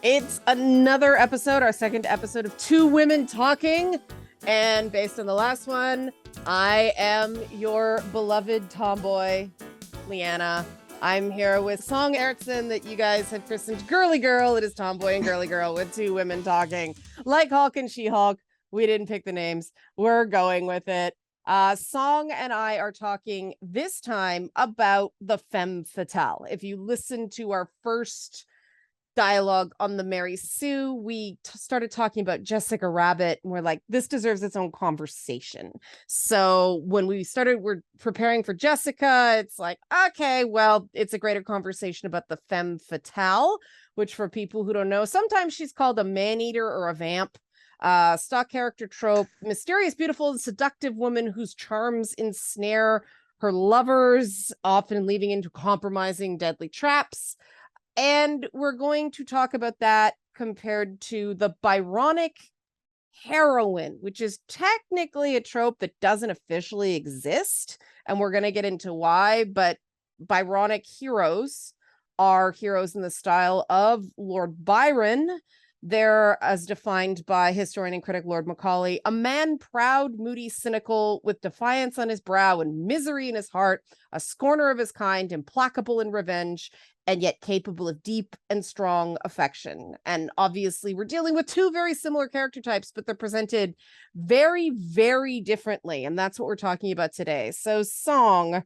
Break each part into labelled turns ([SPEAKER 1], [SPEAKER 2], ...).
[SPEAKER 1] It's another episode, our second episode of Two Women Talking. And based on the last one, I am your beloved tomboy, Leanna. I'm here with Song Erickson that you guys had christened Girly Girl. It is Tomboy and Girly Girl with two women talking. Like Hulk and She-Hulk, we didn't pick the names. We're going with it. Song and I are talking this time about the Femme Fatale. If you listen to our first dialogue on the Mary Sue, we started talking about Jessica Rabbit, and we're like, this deserves its own conversation. So when we're preparing for Jessica, it's like, okay, well, it's a greater conversation about the Femme Fatale, which for people who don't know, sometimes she's called a man-eater or a vamp. Stock character trope, mysterious, beautiful, and seductive woman whose charms ensnare her lovers, often leading into compromising, deadly traps. And we're going to talk about that compared to the Byronic heroine, which is technically a trope that doesn't officially exist. And we're going to get into why. But Byronic heroes are heroes in the style of Lord Byron. They're, as defined by historian and critic Lord Macaulay, a man proud, moody, cynical, with defiance on his brow and misery in his heart, a scorner of his kind, implacable in revenge, and yet capable of deep and strong affection. And obviously, we're dealing with two very similar character types, but they're presented very, very differently. And that's what we're talking about today. So, Song,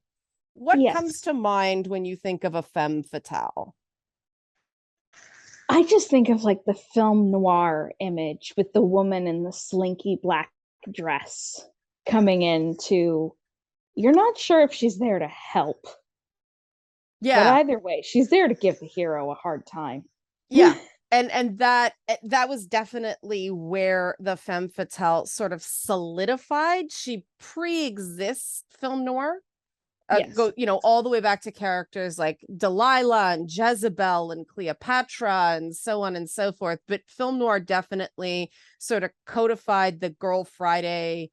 [SPEAKER 1] what comes to mind when you think of a femme fatale?
[SPEAKER 2] I just think of like the film noir image with the woman in the slinky black dress coming into, you're not sure if she's there to help. But
[SPEAKER 1] Yeah.
[SPEAKER 2] either way, she's there to give the hero a hard time.
[SPEAKER 1] Yeah. And that was definitely where the femme fatale sort of solidified. She pre-exists film noir.
[SPEAKER 2] Yes.
[SPEAKER 1] Go, all the way back to characters like Delilah and Jezebel and Cleopatra and so on and so forth. But film noir definitely sort of codified the Girl Friday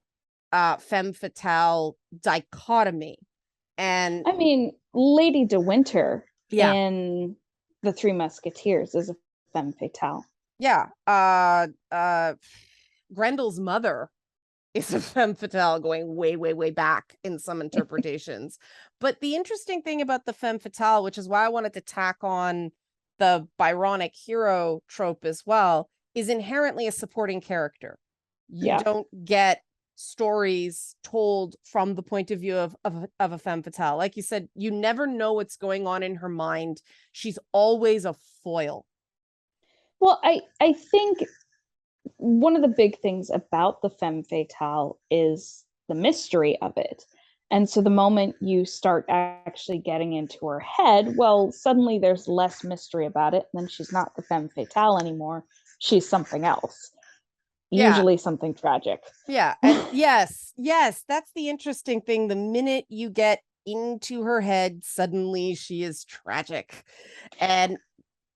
[SPEAKER 1] femme fatale dichotomy. And
[SPEAKER 2] I mean, Lady de Winter
[SPEAKER 1] yeah,
[SPEAKER 2] in The Three Musketeers is a femme fatale.
[SPEAKER 1] yeah. Grendel's mother is a femme fatale going way, way, way back in some interpretations. But the interesting thing about the femme fatale, which is why I wanted to tack on the Byronic hero trope as well, is inherently a supporting character. You
[SPEAKER 2] Yeah.
[SPEAKER 1] don't get stories told from the point of view of a femme fatale. Like you said, you never know what's going on in her mind. She's always a foil.
[SPEAKER 2] Well, I think one of the big things about the femme fatale is the mystery of it. And so the moment you start actually getting into her head, well, suddenly there's less mystery about it. Then she's not the femme fatale anymore. She's something else,
[SPEAKER 1] Yeah.
[SPEAKER 2] usually something tragic.
[SPEAKER 1] Yeah. And yes, that's the interesting thing. The minute you get into her head, suddenly she is tragic. And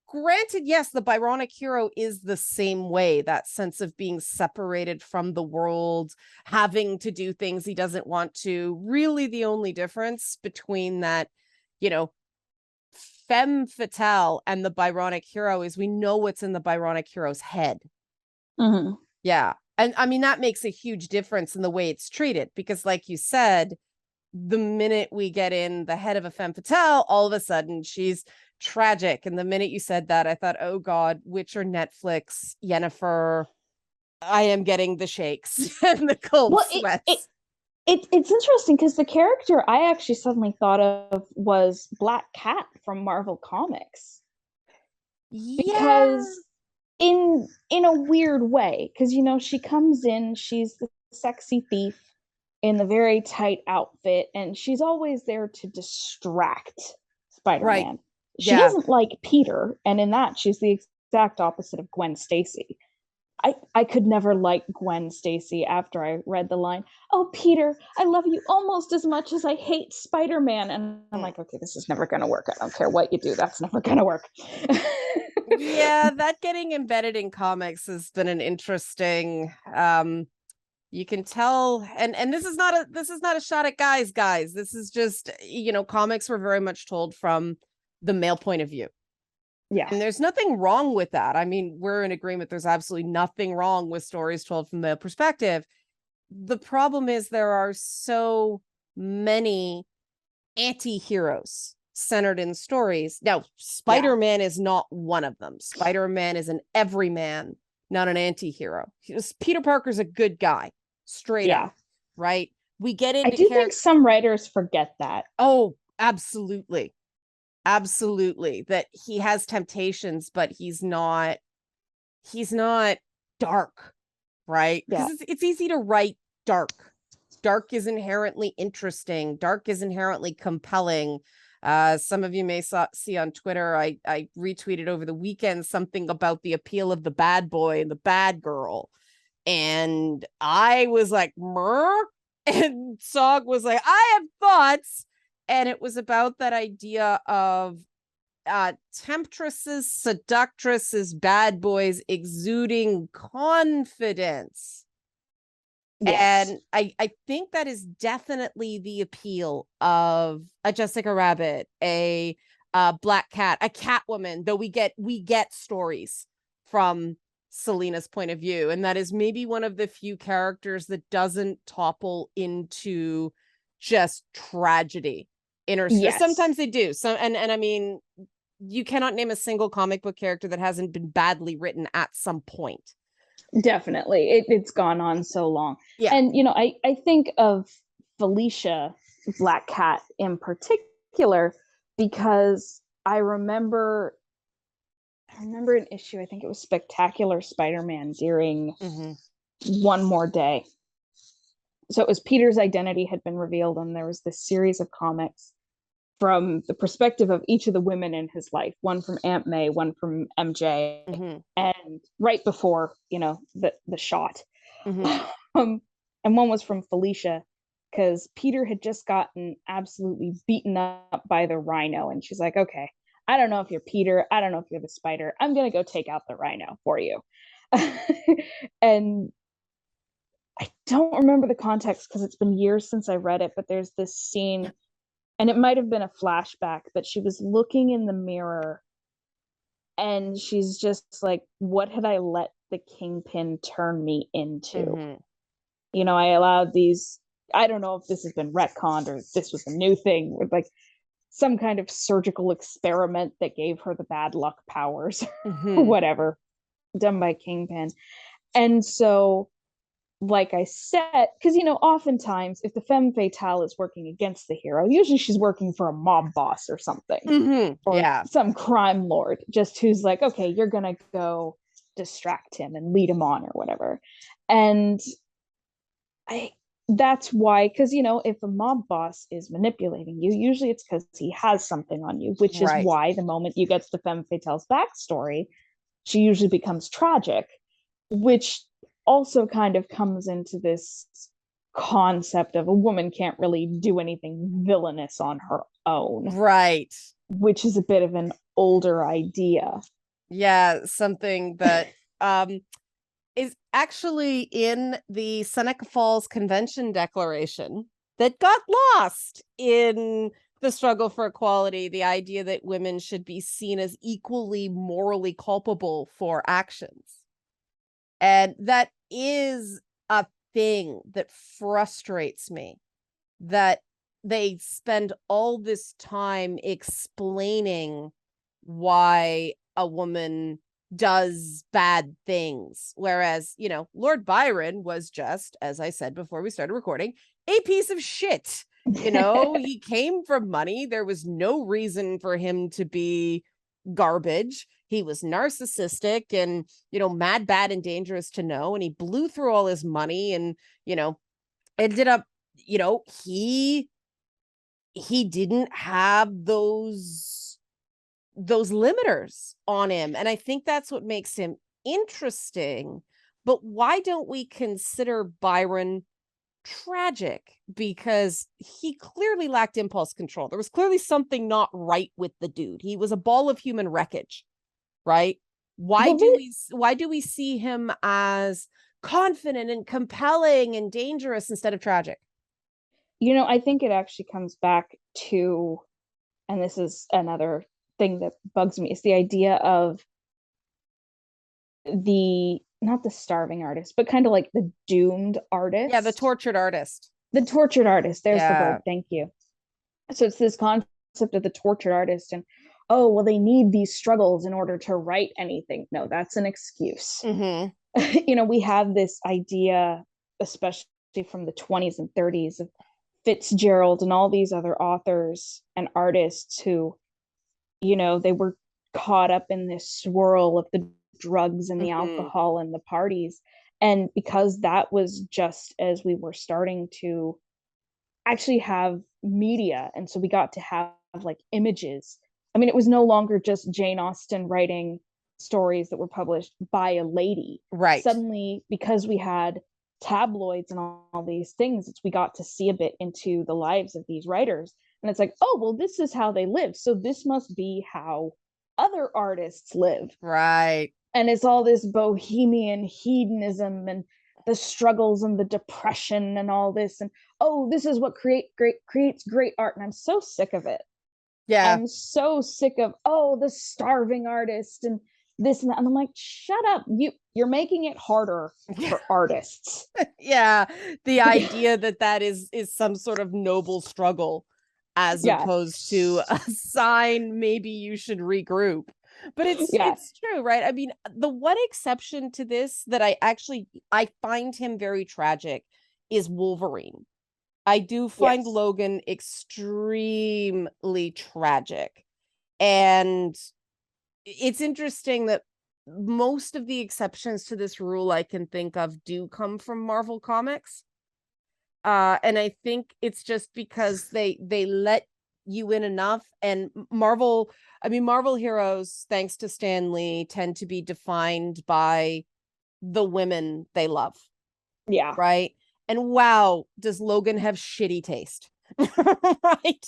[SPEAKER 1] granted, yes, the Byronic hero is the same way, that sense of being separated from the world, having to do things he doesn't want to. Really, the only difference between that, femme fatale and the Byronic hero is we know what's in the Byronic hero's head.
[SPEAKER 2] Mm-hmm.
[SPEAKER 1] Yeah. And I mean, that makes a huge difference in the way it's treated, because like you said, the minute we get in the head of a femme fatale, all of a sudden she's tragic. And the minute you said that, I thought, oh God, Witcher, Netflix, Yennefer, I am getting the shakes and the cold
[SPEAKER 2] Well,
[SPEAKER 1] sweats.
[SPEAKER 2] it's interesting because the character I actually suddenly thought of was Black Cat from Marvel Comics.
[SPEAKER 1] Yeah.
[SPEAKER 2] Because in a weird way, because she comes in, she's the sexy thief in the very tight outfit, and she's always there to distract
[SPEAKER 1] Right.
[SPEAKER 2] Spider-Man. She
[SPEAKER 1] Yeah.
[SPEAKER 2] doesn't like Peter, and in that she's the exact opposite of Gwen Stacy. I could never like Gwen Stacy after I read the line, "Oh, Peter, I love you almost as much as I hate Spider-Man." And I'm like, okay, this is never going to work. I don't care what you do. That's never going to work.
[SPEAKER 1] Yeah, that getting embedded in comics has been an interesting you can tell, and this is not a shot at guys. This is just, comics were very much told from the male point of view.
[SPEAKER 2] Yeah.
[SPEAKER 1] And there's nothing wrong with that. I mean, we're in agreement. There's absolutely nothing wrong with stories told from the perspective. The problem is there are so many anti-heroes centered in stories. Now, Spider-Man is not one of them. Spider-Man is an everyman, not an anti-hero. Peter Parker's a good guy, straight up, right? We get into
[SPEAKER 2] I do think some writers forget that.
[SPEAKER 1] Oh, absolutely. Absolutely. That he has temptations, but he's not dark, right? Because it's easy to write dark. Dark is inherently interesting. Dark is inherently compelling. Some of you may see on Twitter, I retweeted over the weekend something about the appeal of the bad boy and the bad girl. And I was like, Mer? And Sog was like, I have thoughts. And it was about that idea of temptresses, seductresses, bad boys exuding confidence. Yes. And I think that is definitely the appeal of a Jessica Rabbit, a Black Cat, a Catwoman, though we get stories from Selena's point of view. And that is maybe one of the few characters that doesn't topple into just tragedy. Yes. Sometimes they do. And I mean, you cannot name a single comic book character that hasn't been badly written at some point.
[SPEAKER 2] Definitely. It's gone on so long. Yeah. And, I think of Felicia Black Cat in particular, because I remember an issue, I think it was Spectacular Spider-Man during One More Day. So it was Peter's identity had been revealed, and there was this series of comics from the perspective of each of the women in his life, one from Aunt May, one from MJ, and right before, the shot. And one was from Felicia, because Peter had just gotten absolutely beaten up by the Rhino. And she's like, okay, I don't know if you're Peter. I don't know if you're the Spider. I'm going to go take out the Rhino for you. And I don't remember the context because it's been years since I read it, but there's this scene, and it might have been a flashback, but she was looking in the mirror and she's just like, what had I let the Kingpin turn me into? I allowed these, I don't know if this has been retconned or if this was a new thing, with like some kind of surgical experiment that gave her the bad luck powers or whatever, done by Kingpin. And so, like I said, because oftentimes if the femme fatale is working against the hero, usually she's working for a mob boss or something, or some crime lord, just who's like, okay, you're gonna go distract him and lead him on or whatever. And that's why, because if a mob boss is manipulating you, usually it's because he has something on you, which is why the moment you get to the femme fatale's backstory, she usually becomes tragic, which also kind of comes into this concept of a woman can't really do anything villainous on her own.
[SPEAKER 1] Right.
[SPEAKER 2] Which is a bit of an older idea.
[SPEAKER 1] Yeah, something that is actually in the Seneca Falls Convention Declaration that got lost in the struggle for equality, the idea that women should be seen as equally morally culpable for actions. And that is a thing that frustrates me, that they spend all this time explaining why a woman does bad things. Whereas, Lord Byron was just, as I said before we started recording, a piece of shit. He came from money. There was no reason for him to be garbage. He was narcissistic and, mad, bad, and dangerous to know. And he blew through all his money and, ended up, he didn't have those limiters on him. And I think that's what makes him interesting. But why don't we consider Byron tragic? Because he clearly lacked impulse control. There was clearly something not right with the dude. He was a ball of human wreckage, right? Why do we see him as confident and compelling and dangerous instead of tragic?
[SPEAKER 2] I think it actually comes back to, and this is another thing that bugs me is the idea of the not the starving artist, but kind of like the doomed
[SPEAKER 1] Yeah, the
[SPEAKER 2] artist.
[SPEAKER 1] tortured artist.
[SPEAKER 2] The tortured artist. There's the
[SPEAKER 1] Yeah.
[SPEAKER 2] word. Thank you. So it's this concept of the tortured artist, and oh, well, they need these struggles in order to write anything. No, that's an excuse.
[SPEAKER 1] Mm-hmm.
[SPEAKER 2] We have this idea, especially from the 20s and 30s, of Fitzgerald and all these other authors and artists who, they were caught up in this swirl of the drugs and the
[SPEAKER 1] Mm-hmm.
[SPEAKER 2] alcohol and the parties. And because that was just as we were starting to actually have media, and so we got to have like images. I mean, it was no longer just Jane Austen writing stories that were published by a lady.
[SPEAKER 1] Right.
[SPEAKER 2] Suddenly, because we had tabloids and all these things, we got to see a bit into the lives of these writers. And it's like, oh, well, this is how they live. So this must be how other artists live.
[SPEAKER 1] Right.
[SPEAKER 2] And it's all this bohemian hedonism and the struggles and the depression and all this. And oh, this is what creates great art. And I'm so sick of it.
[SPEAKER 1] Yeah.
[SPEAKER 2] I'm so sick of, oh, the starving artist and this and that. And I'm like, shut up. You're making it harder for artists.
[SPEAKER 1] Yeah. The idea that is some sort of noble struggle as opposed to a sign maybe you should regroup. But it's true, right? I mean, the one exception to this that I find him very tragic is Wolverine. I do find Logan extremely tragic. And it's interesting that most of the exceptions to this rule I can think of do come from Marvel Comics. And I think it's just because they let you in enough. And Marvel heroes, thanks to Stan Lee, tend to be defined by the women they love.
[SPEAKER 2] Yeah.
[SPEAKER 1] Right. And wow, does Logan have shitty taste? Right.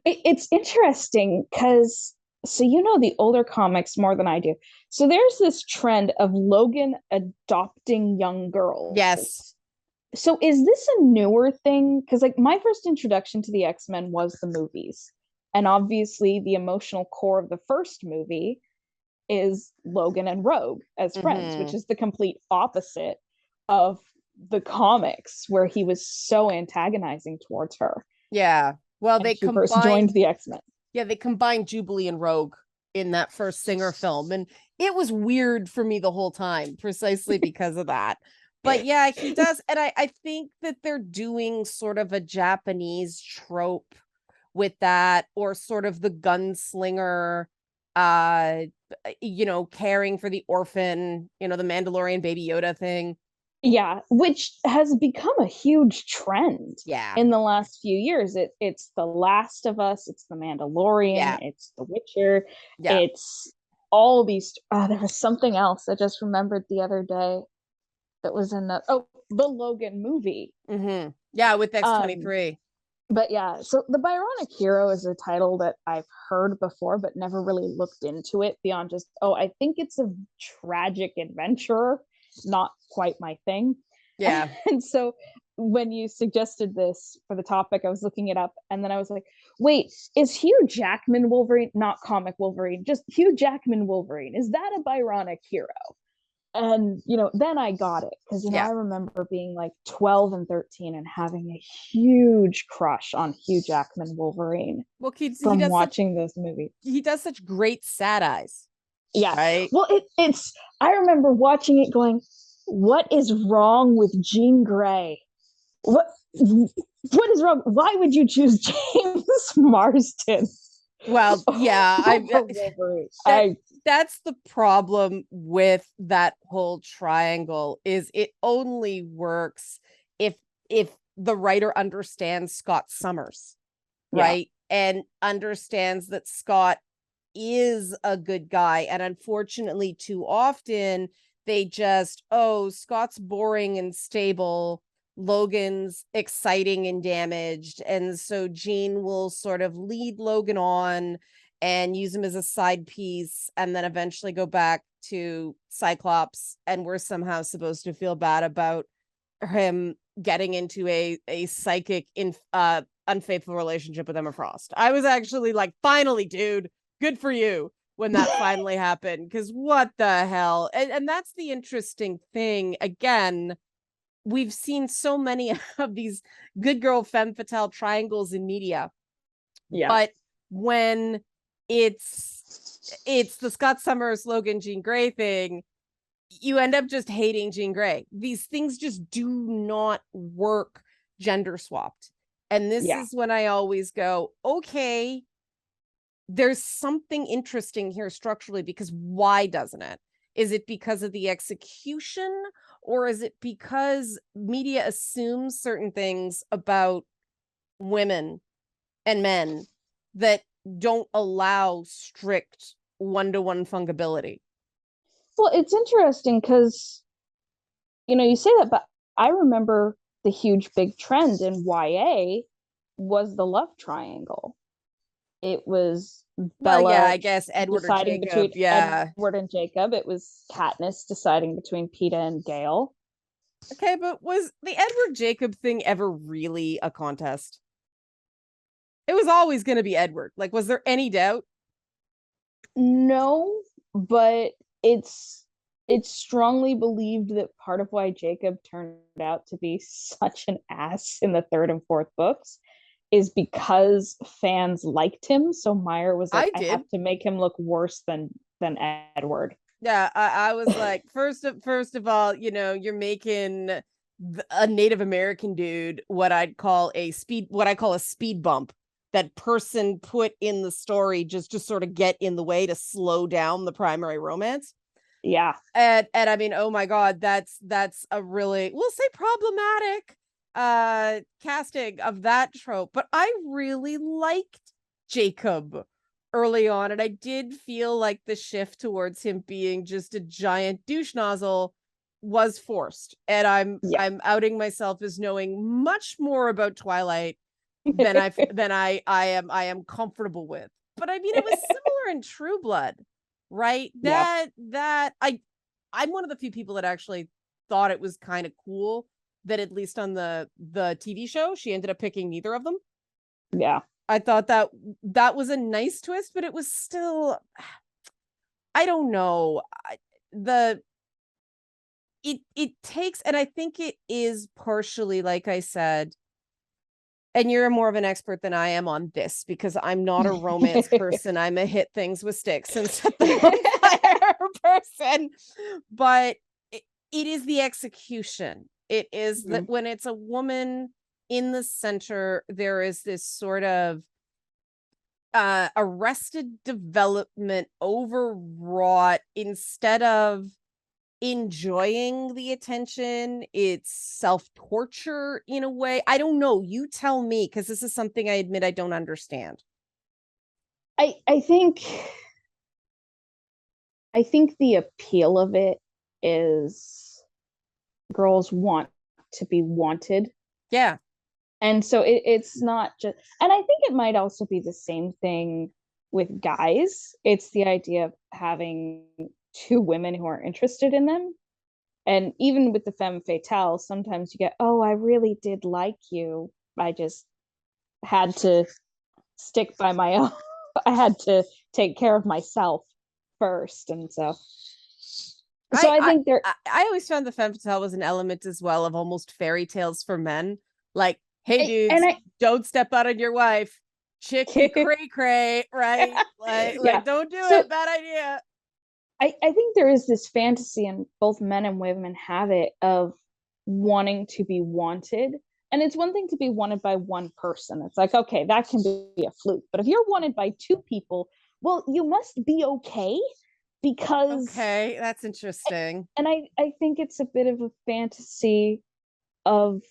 [SPEAKER 2] It's interesting because the older comics more than I do. So there's this trend of Logan adopting young girls.
[SPEAKER 1] Yes.
[SPEAKER 2] So is this a newer thing? Because like my first introduction to the X-Men was the movies. And obviously the emotional core of the first movie is Logan and Rogue as friends, which is the complete opposite of the comics where he was so antagonizing towards her.
[SPEAKER 1] Yeah. Well, they
[SPEAKER 2] first joined the X-Men.
[SPEAKER 1] Yeah, they combined Jubilee and Rogue in that first Singer film. And it was weird for me the whole time, precisely because of that. But yeah, he does. And I think that they're doing sort of a Japanese trope with that, or sort of the gunslinger, caring for the orphan, the Mandalorian Baby Yoda thing.
[SPEAKER 2] Yeah, which has become a huge trend.
[SPEAKER 1] Yeah.
[SPEAKER 2] In the last few years. It's The Last of Us, it's The Mandalorian, it's The Witcher, it's all these. There was something else I just remembered the other day that was in the Logan movie.
[SPEAKER 1] Mm-hmm. Yeah, with X-23.
[SPEAKER 2] But yeah, so the Byronic Hero is a title that I've heard before, but never really looked into it beyond just, I think it's a tragic adventurer, not quite my thing.
[SPEAKER 1] Yeah.
[SPEAKER 2] And so when you suggested this for the topic, I was looking it up, and then I was like, wait, is Hugh Jackman Wolverine, not comic Wolverine, just Hugh Jackman Wolverine, is that a Byronic Hero? And then I got it, because I remember being like 12 and 13 and having a huge crush on Hugh Jackman Wolverine.
[SPEAKER 1] Well, he
[SPEAKER 2] does watching those movies.
[SPEAKER 1] He does such great sad eyes.
[SPEAKER 2] Yeah.
[SPEAKER 1] Right.
[SPEAKER 2] Well, it's. I remember watching it, going, "What is wrong with Jean Grey? What is wrong? Why would you choose James Marsden?"
[SPEAKER 1] Well, yeah, that's the problem with that whole triangle, is it only works if the writer understands Scott Summers, right? And understands that Scott is a good guy. And unfortunately, too often they just, Scott's boring and stable, Logan's exciting and damaged. And so Jean will sort of lead Logan on and use him as a side piece, and then eventually go back to Cyclops, and we're somehow supposed to feel bad about him getting into a psychic unfaithful relationship with Emma Frost. I was actually like, finally, dude, good for you when that finally happened. Because what the hell? And that's the interesting thing. Again, we've seen so many of these good girl femme fatale triangles in media.
[SPEAKER 2] Yeah.
[SPEAKER 1] But when it's the Scott Summers, Logan, Jean Grey thing, you end up just hating Jean Grey. These things just do not work gender swapped. And this is when I always go, okay, there's something interesting here structurally, because why doesn't it? Is it because of the execution, or is it because media assumes certain things about women and men that don't allow strict one-to-one fungibility?
[SPEAKER 2] Well, it's interesting because, you say that, but I remember the huge big trend in YA was the love triangle. It was Bella,
[SPEAKER 1] I guess Edward
[SPEAKER 2] deciding
[SPEAKER 1] or Jacob,
[SPEAKER 2] between Edward and Jacob. It was Katniss deciding between Peeta and Gale.
[SPEAKER 1] Okay, but was the Edward Jacob thing ever really a contest? It was always going to be Edward. Like, was there any doubt?
[SPEAKER 2] No, but it's strongly believed that part of why Jacob turned out to be such an ass in the third and fourth books is because fans liked him. So Meyer was like, I have to make him look worse than Edward.
[SPEAKER 1] Yeah, I was like, first of all, you're making a Native American dude what I call a speed bump. That person put in the story just to sort of get in the way to slow down the primary romance.
[SPEAKER 2] Yeah.
[SPEAKER 1] And I mean, oh my God, that's a really, we'll say, problematic casting of that trope. But I really liked Jacob early on, and I did feel like the shift towards him being just a giant douche nozzle was forced. And I'm outing myself as knowing much more about Twilight than I am comfortable with. But I mean, it was similar in True Blood, right? That I'm one of the few people that actually thought it was kind of cool that at least on the TV show she ended up picking neither of them.
[SPEAKER 2] Yeah.
[SPEAKER 1] I thought that was a nice twist, but it was still, I don't know. It takes, and I think it is partially, like I said, and you're more of an expert than I am on this because I'm not a romance person. I'm a hit things with sticks and set them on fire person. But it is the execution. It is that when it's a woman in the center, there is this sort of arrested development, overwrought, instead of enjoying the attention, it's self-torture in a way. I don't know, you tell me, because this is something I admit I don't understand.
[SPEAKER 2] I think the appeal of it is girls want to be wanted.
[SPEAKER 1] Yeah.
[SPEAKER 2] And so it's not just, and I think it might also be the same thing with guys. It's the idea of having two women who are interested in them. And even with the femme fatale, sometimes you get, oh, I really did like you. I just had to stick by my own. I had to take care of myself first. And so I think
[SPEAKER 1] I always found the femme fatale was an element as well of almost fairy tales for men. Like, hey, dudes, don't step out on your wife. Chick cray cray, right? Like, don't do it. Bad idea.
[SPEAKER 2] I think there is this fantasy, and both men and women have it, of wanting to be wanted. And it's one thing to be wanted by one person. It's like, okay, that can be a fluke. But if you're wanted by two people, well, you must be okay, because
[SPEAKER 1] okay, that's interesting.
[SPEAKER 2] And I think it's a bit of a fantasy of,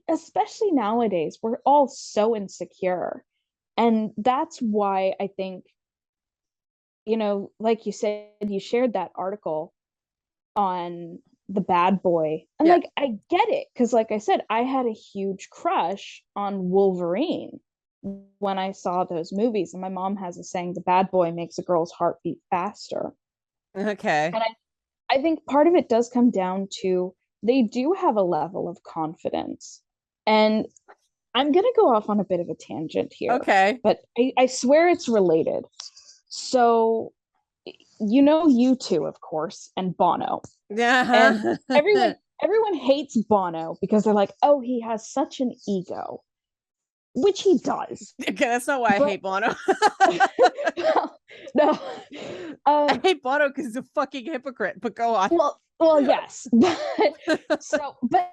[SPEAKER 2] especially nowadays, we're all so insecure. And that's why I think, like you said, you shared that article on the bad boy. And like, I get it. Cause like I said, I had a huge crush on Wolverine when I saw those movies. And my mom has a saying, the bad boy makes a girl's heart beat faster.
[SPEAKER 1] Okay.
[SPEAKER 2] And I think part of it does come down to, they do have a level of confidence. And I'm gonna go off on a bit of a tangent here,
[SPEAKER 1] Okay.
[SPEAKER 2] but I swear it's related. So you know U2, of course, and Bono. And
[SPEAKER 1] Yeah.
[SPEAKER 2] everyone hates Bono because they're like, oh, he has such an ego, which he does.
[SPEAKER 1] Okay, that's not why I
[SPEAKER 2] But
[SPEAKER 1] hate Bono.
[SPEAKER 2] no,
[SPEAKER 1] I hate Bono because he's a fucking hypocrite. But go on.
[SPEAKER 2] well, yes, but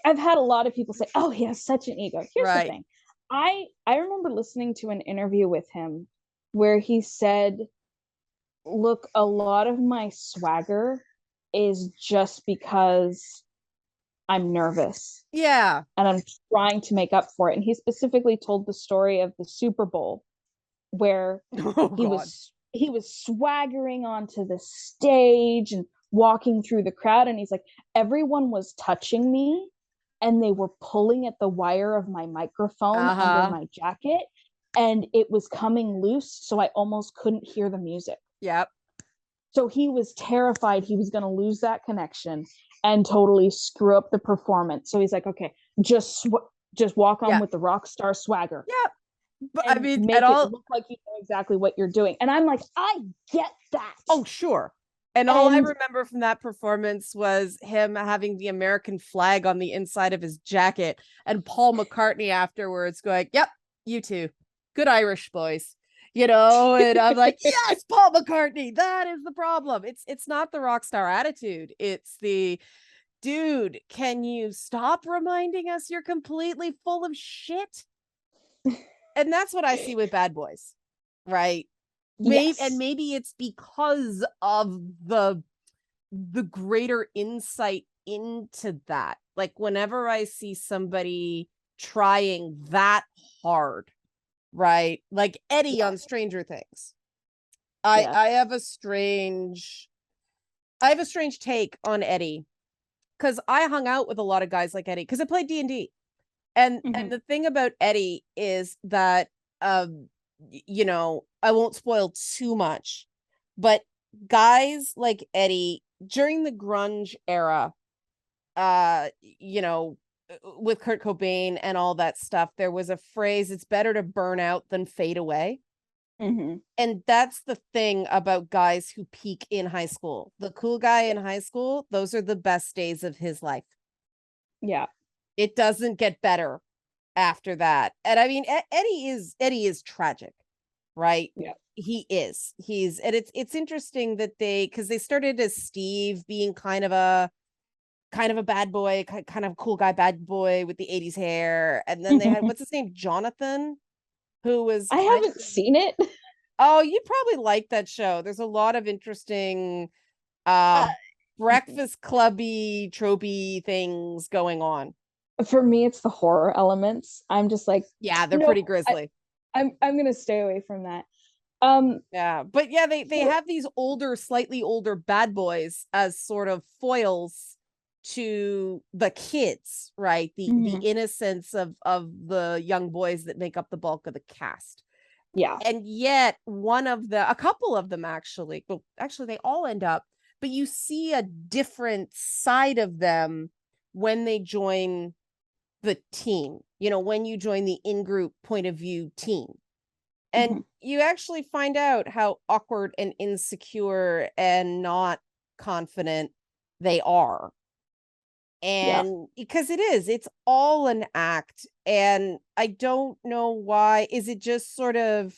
[SPEAKER 2] I've had a lot of people say, "Oh, he has such an ego." Here's the
[SPEAKER 1] Right.
[SPEAKER 2] thing, I remember listening to an interview with him where he said, "Look, a lot of my swagger is just because I'm nervous
[SPEAKER 1] Yeah.
[SPEAKER 2] and I'm trying to make up for it." And he specifically told the story of the Super Bowl where
[SPEAKER 1] Oh
[SPEAKER 2] he
[SPEAKER 1] God.
[SPEAKER 2] was swaggering onto the stage and walking through the crowd, and he's like, everyone was touching me and they were pulling at the wire of my microphone under my jacket, and it was coming loose, so I almost couldn't hear the music.
[SPEAKER 1] Yep.
[SPEAKER 2] So he was terrified he was going to lose that connection and totally screw up the performance. So he's like, okay, just walk on with the rock star swagger.
[SPEAKER 1] Yep. But I
[SPEAKER 2] And
[SPEAKER 1] mean, at
[SPEAKER 2] make it
[SPEAKER 1] all.
[SPEAKER 2] look like you know exactly what you're doing. And I'm like, I get that.
[SPEAKER 1] Oh, sure. And all I remember from that performance was him having the American flag on the inside of his jacket, and Paul McCartney afterwards going, "Yep, you too. Good Irish boys." You know, and I'm like, yes, Paul McCartney. That is the problem. It's not the rock star attitude. It's the dude, can you stop reminding us you're completely full of shit? And that's what I see with Bad Boys, right?
[SPEAKER 2] Yes.
[SPEAKER 1] And maybe it's because of the greater insight into that. Like whenever I see somebody trying that hard, right? Like Eddie on Stranger Things. I have a strange take on Eddie because I hung out with a lot of guys like Eddie because I played D&D. And the thing about Eddie is that you know, I won't spoil too much, but guys like Eddie during the grunge era, you know, with Kurt Cobain and all that stuff, there was a phrase, it's better to burn out than fade away. And that's the thing about guys who peak in high school. The cool guy in high school, those are the best days of his life.
[SPEAKER 2] Yeah.
[SPEAKER 1] It doesn't get better after that. And I mean, Eddie is tragic, right?
[SPEAKER 2] Yeah.
[SPEAKER 1] He's and it's interesting that because they started as Steve being kind of a bad boy, kind of cool guy bad boy with the 80s hair, and then they had what's his name, Jonathan, who was
[SPEAKER 2] I haven't seen it.
[SPEAKER 1] Oh, you probably like that show. There's a lot of interesting breakfast clubby tropey things going on.
[SPEAKER 2] For me, it's the horror elements. I'm just like,
[SPEAKER 1] yeah, they're pretty grisly.
[SPEAKER 2] I'm gonna stay away from that.
[SPEAKER 1] Yeah, but yeah, they have these slightly older bad boys as sort of foils to the kids, right? The innocence of the young boys that make up the bulk of the cast.
[SPEAKER 2] Yeah.
[SPEAKER 1] And yet a couple of them actually they all end up, but you see a different side of them when they join the team, you know, when you join the in-group point of view team. And you actually find out how awkward and insecure and not confident they are. And because it's all an act. And I don't know why. Is it just sort of,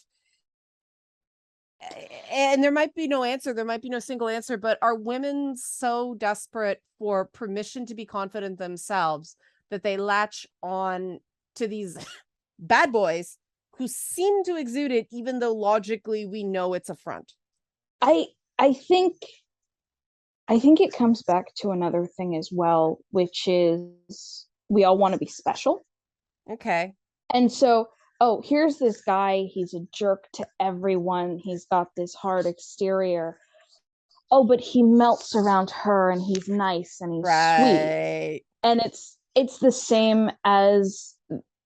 [SPEAKER 1] and there might be no answer, there might be no single answer, but are women so desperate for permission to be confident themselves that they latch on to these bad boys who seem to exude it, even though logically we know it's a front?
[SPEAKER 2] I think it comes back to another thing as well, which is we all want to be special.
[SPEAKER 1] Okay.
[SPEAKER 2] And so, oh, here's this guy, he's a jerk to everyone. He's got this hard exterior. Oh, but he melts around her and he's nice and he's sweet. And it's the same as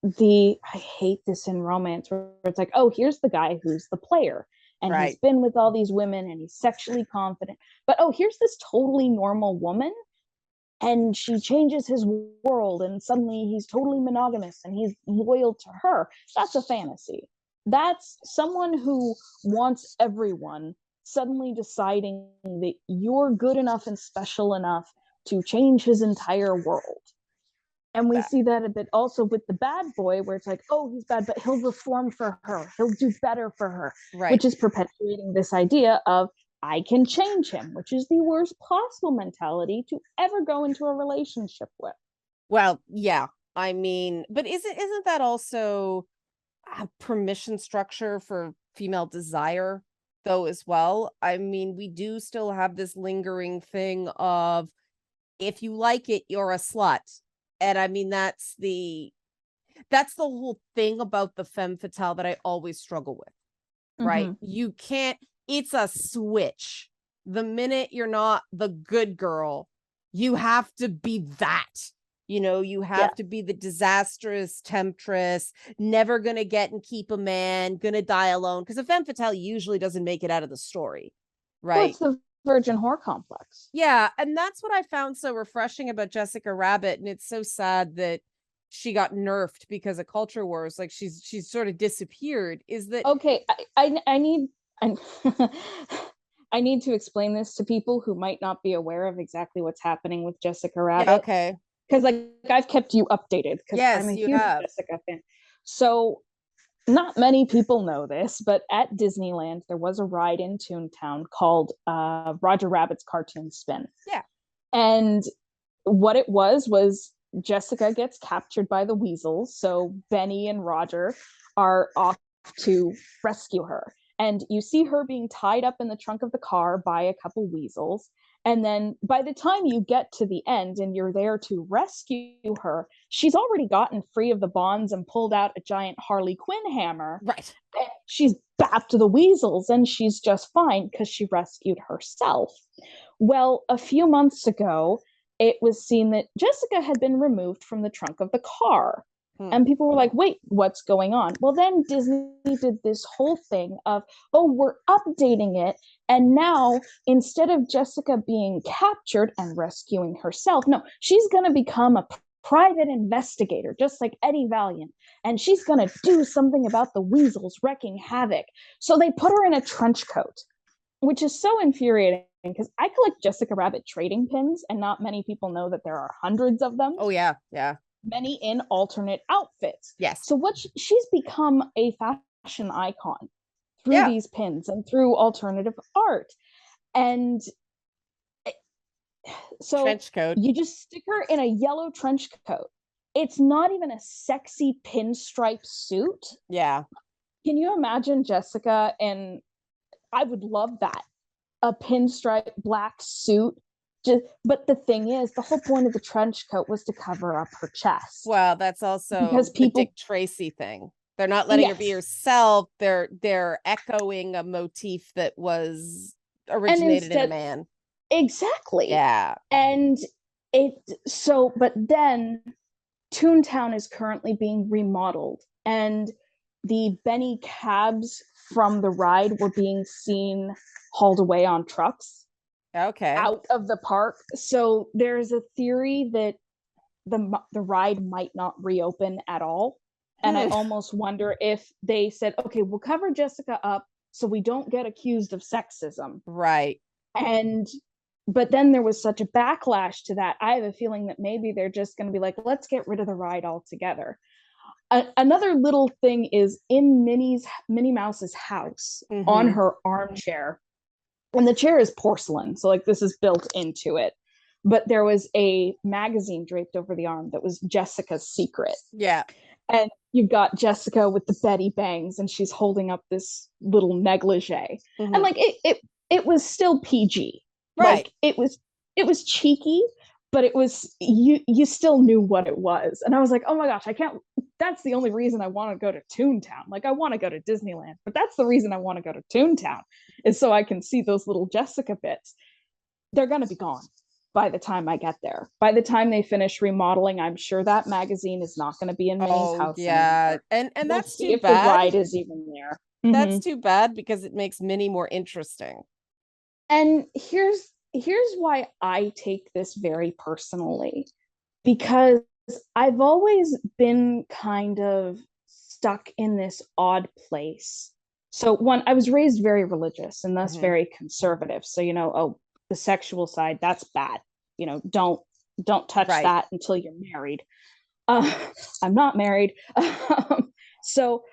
[SPEAKER 2] I hate this in romance where it's like, oh, here's the guy who's the player and he's been with all these women and he's sexually confident. But oh, here's this totally normal woman and she changes his world, and suddenly he's totally monogamous and he's loyal to her. That's a fantasy. That's someone who wants everyone suddenly deciding that you're good enough and special enough to change his entire world. And we see that a bit also with the bad boy, where it's like, oh, he's bad, but he'll reform for her. He'll do better for her,
[SPEAKER 1] Right.
[SPEAKER 2] which is perpetuating this idea of I can change him, which is the worst possible mentality to ever go into a relationship with.
[SPEAKER 1] Well, yeah. I mean, but isn't that also a permission structure for female desire, though, as well? I mean, we do still have this lingering thing of if you like it, you're a slut. And I mean, that's the whole thing about the femme fatale that I always struggle with, right?
[SPEAKER 2] Mm-hmm.
[SPEAKER 1] You can't, it's a switch. The minute you're not the good girl, you have to be that. You have to be the disastrous temptress, never gonna get and keep a man, gonna die alone. Because a femme fatale usually doesn't make it out of the story, right?
[SPEAKER 2] Well, it's the virgin whore complex.
[SPEAKER 1] Yeah, and that's what I found so refreshing about Jessica Rabbit, and it's so sad that she got nerfed because of culture wars. Like she's sort of disappeared. Is that
[SPEAKER 2] okay? I need I need to explain this to people who might not be aware of exactly what's happening with Jessica Rabbit.
[SPEAKER 1] Yeah, okay.
[SPEAKER 2] Because I've kept you updated because
[SPEAKER 1] yes,
[SPEAKER 2] I'm a
[SPEAKER 1] you
[SPEAKER 2] huge
[SPEAKER 1] have.
[SPEAKER 2] Jessica fan. So not many people know this, but at Disneyland there was a ride in Toontown called Roger Rabbit's Cartoon Spin.
[SPEAKER 1] Yeah.
[SPEAKER 2] And what it was Jessica gets captured by the weasels, so Benny and Roger are off to rescue her. And you see her being tied up in the trunk of the car by a couple weasels. And then by the time you get to the end and you're there to rescue her, she's already gotten free of the bonds and pulled out a giant Harley Quinn hammer.
[SPEAKER 1] Right.
[SPEAKER 2] She's back to the weasels and she's just fine because she rescued herself. Well, a few months ago, it was seen that Jessica had been removed from the trunk of the car. And people were like, wait, what's going on? Well, then Disney did this whole thing of, oh, we're updating it. And now, instead of Jessica being captured and rescuing herself, no, she's going to become a private investigator, just like Eddie Valiant. And she's going to do something about the weasels wrecking havoc. So they put her in a trench coat, which is so infuriating because I collect Jessica Rabbit trading pins, and not many people know that there are hundreds of them.
[SPEAKER 1] Oh, yeah, yeah.
[SPEAKER 2] Many in alternate outfits.
[SPEAKER 1] Yes.
[SPEAKER 2] So she's become a fashion icon through these pins and through alternative art. And so
[SPEAKER 1] trench coat.
[SPEAKER 2] You just stick her in a yellow trench coat. It's not even a sexy pinstripe suit.
[SPEAKER 1] Yeah.
[SPEAKER 2] Can you imagine Jessica in, I would love that, a pinstripe black suit. But the thing is, the whole point of the trench coat was to cover up her chest.
[SPEAKER 1] Well, that's also because the Dick Tracy thing. They're not letting her be herself. They're echoing a motif that was originated in a man.
[SPEAKER 2] Exactly.
[SPEAKER 1] Yeah.
[SPEAKER 2] And but then Toontown is currently being remodeled, and the Benny cabs from the ride were being seen hauled away on trucks.
[SPEAKER 1] Okay.
[SPEAKER 2] Out of the park. So there's a theory that the ride might not reopen at all. And I almost wonder if they said, okay, we'll cover Jessica up so we don't get accused of sexism.
[SPEAKER 1] Right.
[SPEAKER 2] But then there was such a backlash to that. I have a feeling that maybe they're just going to be like, let's get rid of the ride altogether. Another little thing is in Minnie Mouse's house, on her armchair. And the chair is porcelain, so this is built into it. But there was a magazine draped over the arm that was Jessica's Secret.
[SPEAKER 1] Yeah.
[SPEAKER 2] And you've got Jessica with the Betty Bangs, and she's holding up this little negligee. And it was still PG.
[SPEAKER 1] Right.
[SPEAKER 2] It was cheeky, but it was you still knew what it was. And I was like, oh my gosh, that's the only reason I want to go to Toontown. I want to go to Disneyland, but that's the reason I want to go to Toontown, is so I can see those little Jessica bits. They're going to be gone by the time I get there. By the time they finish remodeling, I'm sure that magazine is not going to be in Minnie's house.
[SPEAKER 1] Yeah.
[SPEAKER 2] Anymore.
[SPEAKER 1] And that's too
[SPEAKER 2] if
[SPEAKER 1] bad.
[SPEAKER 2] The ride is even there.
[SPEAKER 1] That's too bad because it makes Minnie more interesting.
[SPEAKER 2] And here's here's why I take this very personally, because I've always been kind of stuck in this odd place. So one, I was raised very religious and thus very conservative. So, oh, the sexual side, that's bad. Don't touch that until you're married. I'm not married. So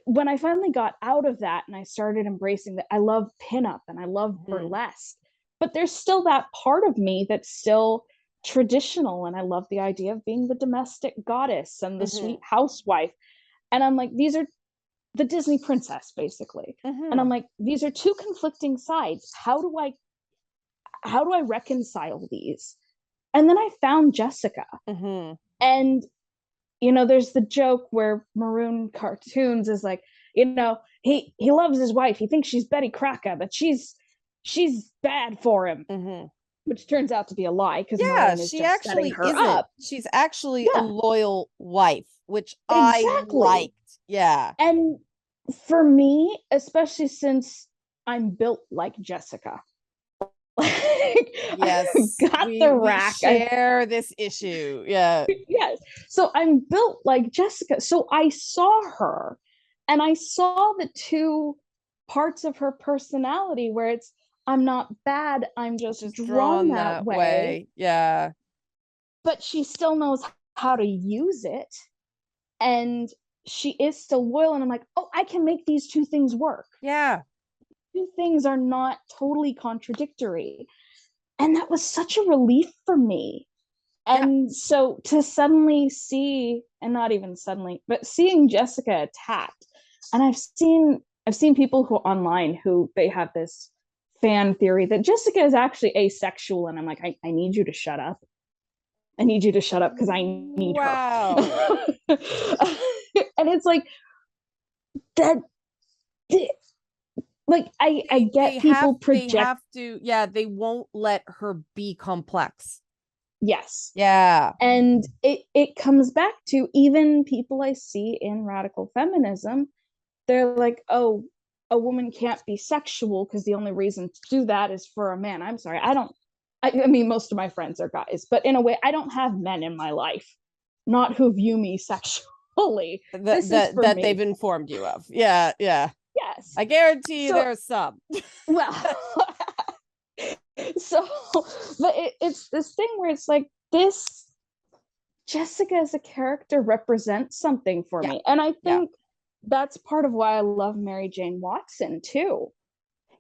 [SPEAKER 2] when I finally got out of that and I started embracing that, I love pinup and I love burlesque, but there's still that part of me that's still traditional. And I love the idea of being the domestic goddess and the sweet housewife. And I'm like, these are the Disney princess, basically. And I'm like, these are two conflicting sides. How do I reconcile these? And then I found Jessica. And there's the joke where Maroon Cartoons is like, he loves his wife. He thinks she's Betty Crocker, but she's bad for him, which turns out to be a lie because Maroon is just setting her up.
[SPEAKER 1] She's actually a loyal wife, which I liked. Yeah.
[SPEAKER 2] And for me, especially since I'm built like Jessica,
[SPEAKER 1] yes, we share this issue. Yeah.
[SPEAKER 2] Yes. So I'm built like Jessica. So I saw her and I saw the two parts of her personality where it's, I'm not bad, I'm just drawn that way.
[SPEAKER 1] Yeah.
[SPEAKER 2] But she still knows how to use it. And she is still loyal. And I'm like, oh, I can make these two things work.
[SPEAKER 1] Yeah.
[SPEAKER 2] Two things are not totally contradictory. And that was such a relief for me. And so to suddenly see, and not even suddenly, but seeing Jessica attacked, and I've seen people who online who they have this fan theory that Jessica is actually asexual, and I'm like, I need you to shut up. I need you to shut up because I need her. And it's like that. Like I get people project.
[SPEAKER 1] They have to. Yeah, they won't let her be complex.
[SPEAKER 2] Yes.
[SPEAKER 1] Yeah.
[SPEAKER 2] And it comes back to even people I see in radical feminism. They're like, oh, a woman can't be sexual because the only reason to do that is for a man. I'm sorry. I mean, most of my friends are guys, but in a way, I don't have men in my life, not who view me sexually.
[SPEAKER 1] That they've informed you of. Yeah. Yeah.
[SPEAKER 2] Yes.
[SPEAKER 1] I guarantee you there's some.
[SPEAKER 2] Well, so, but it's this thing where it's like, this Jessica as a character represents something for me. And I think that's part of why I love Mary Jane Watson too.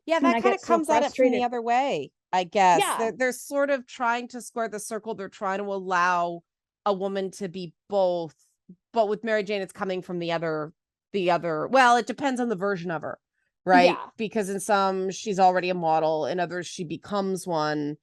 [SPEAKER 1] Yeah, that kind of comes at it from the other way, I guess. Yeah. They're sort of trying to square the circle. They're trying to allow a woman to be both, but with Mary Jane, it's coming from the other, well, it depends on the version of her, right? Yeah. Because in some, she's already a model, in others, she becomes one.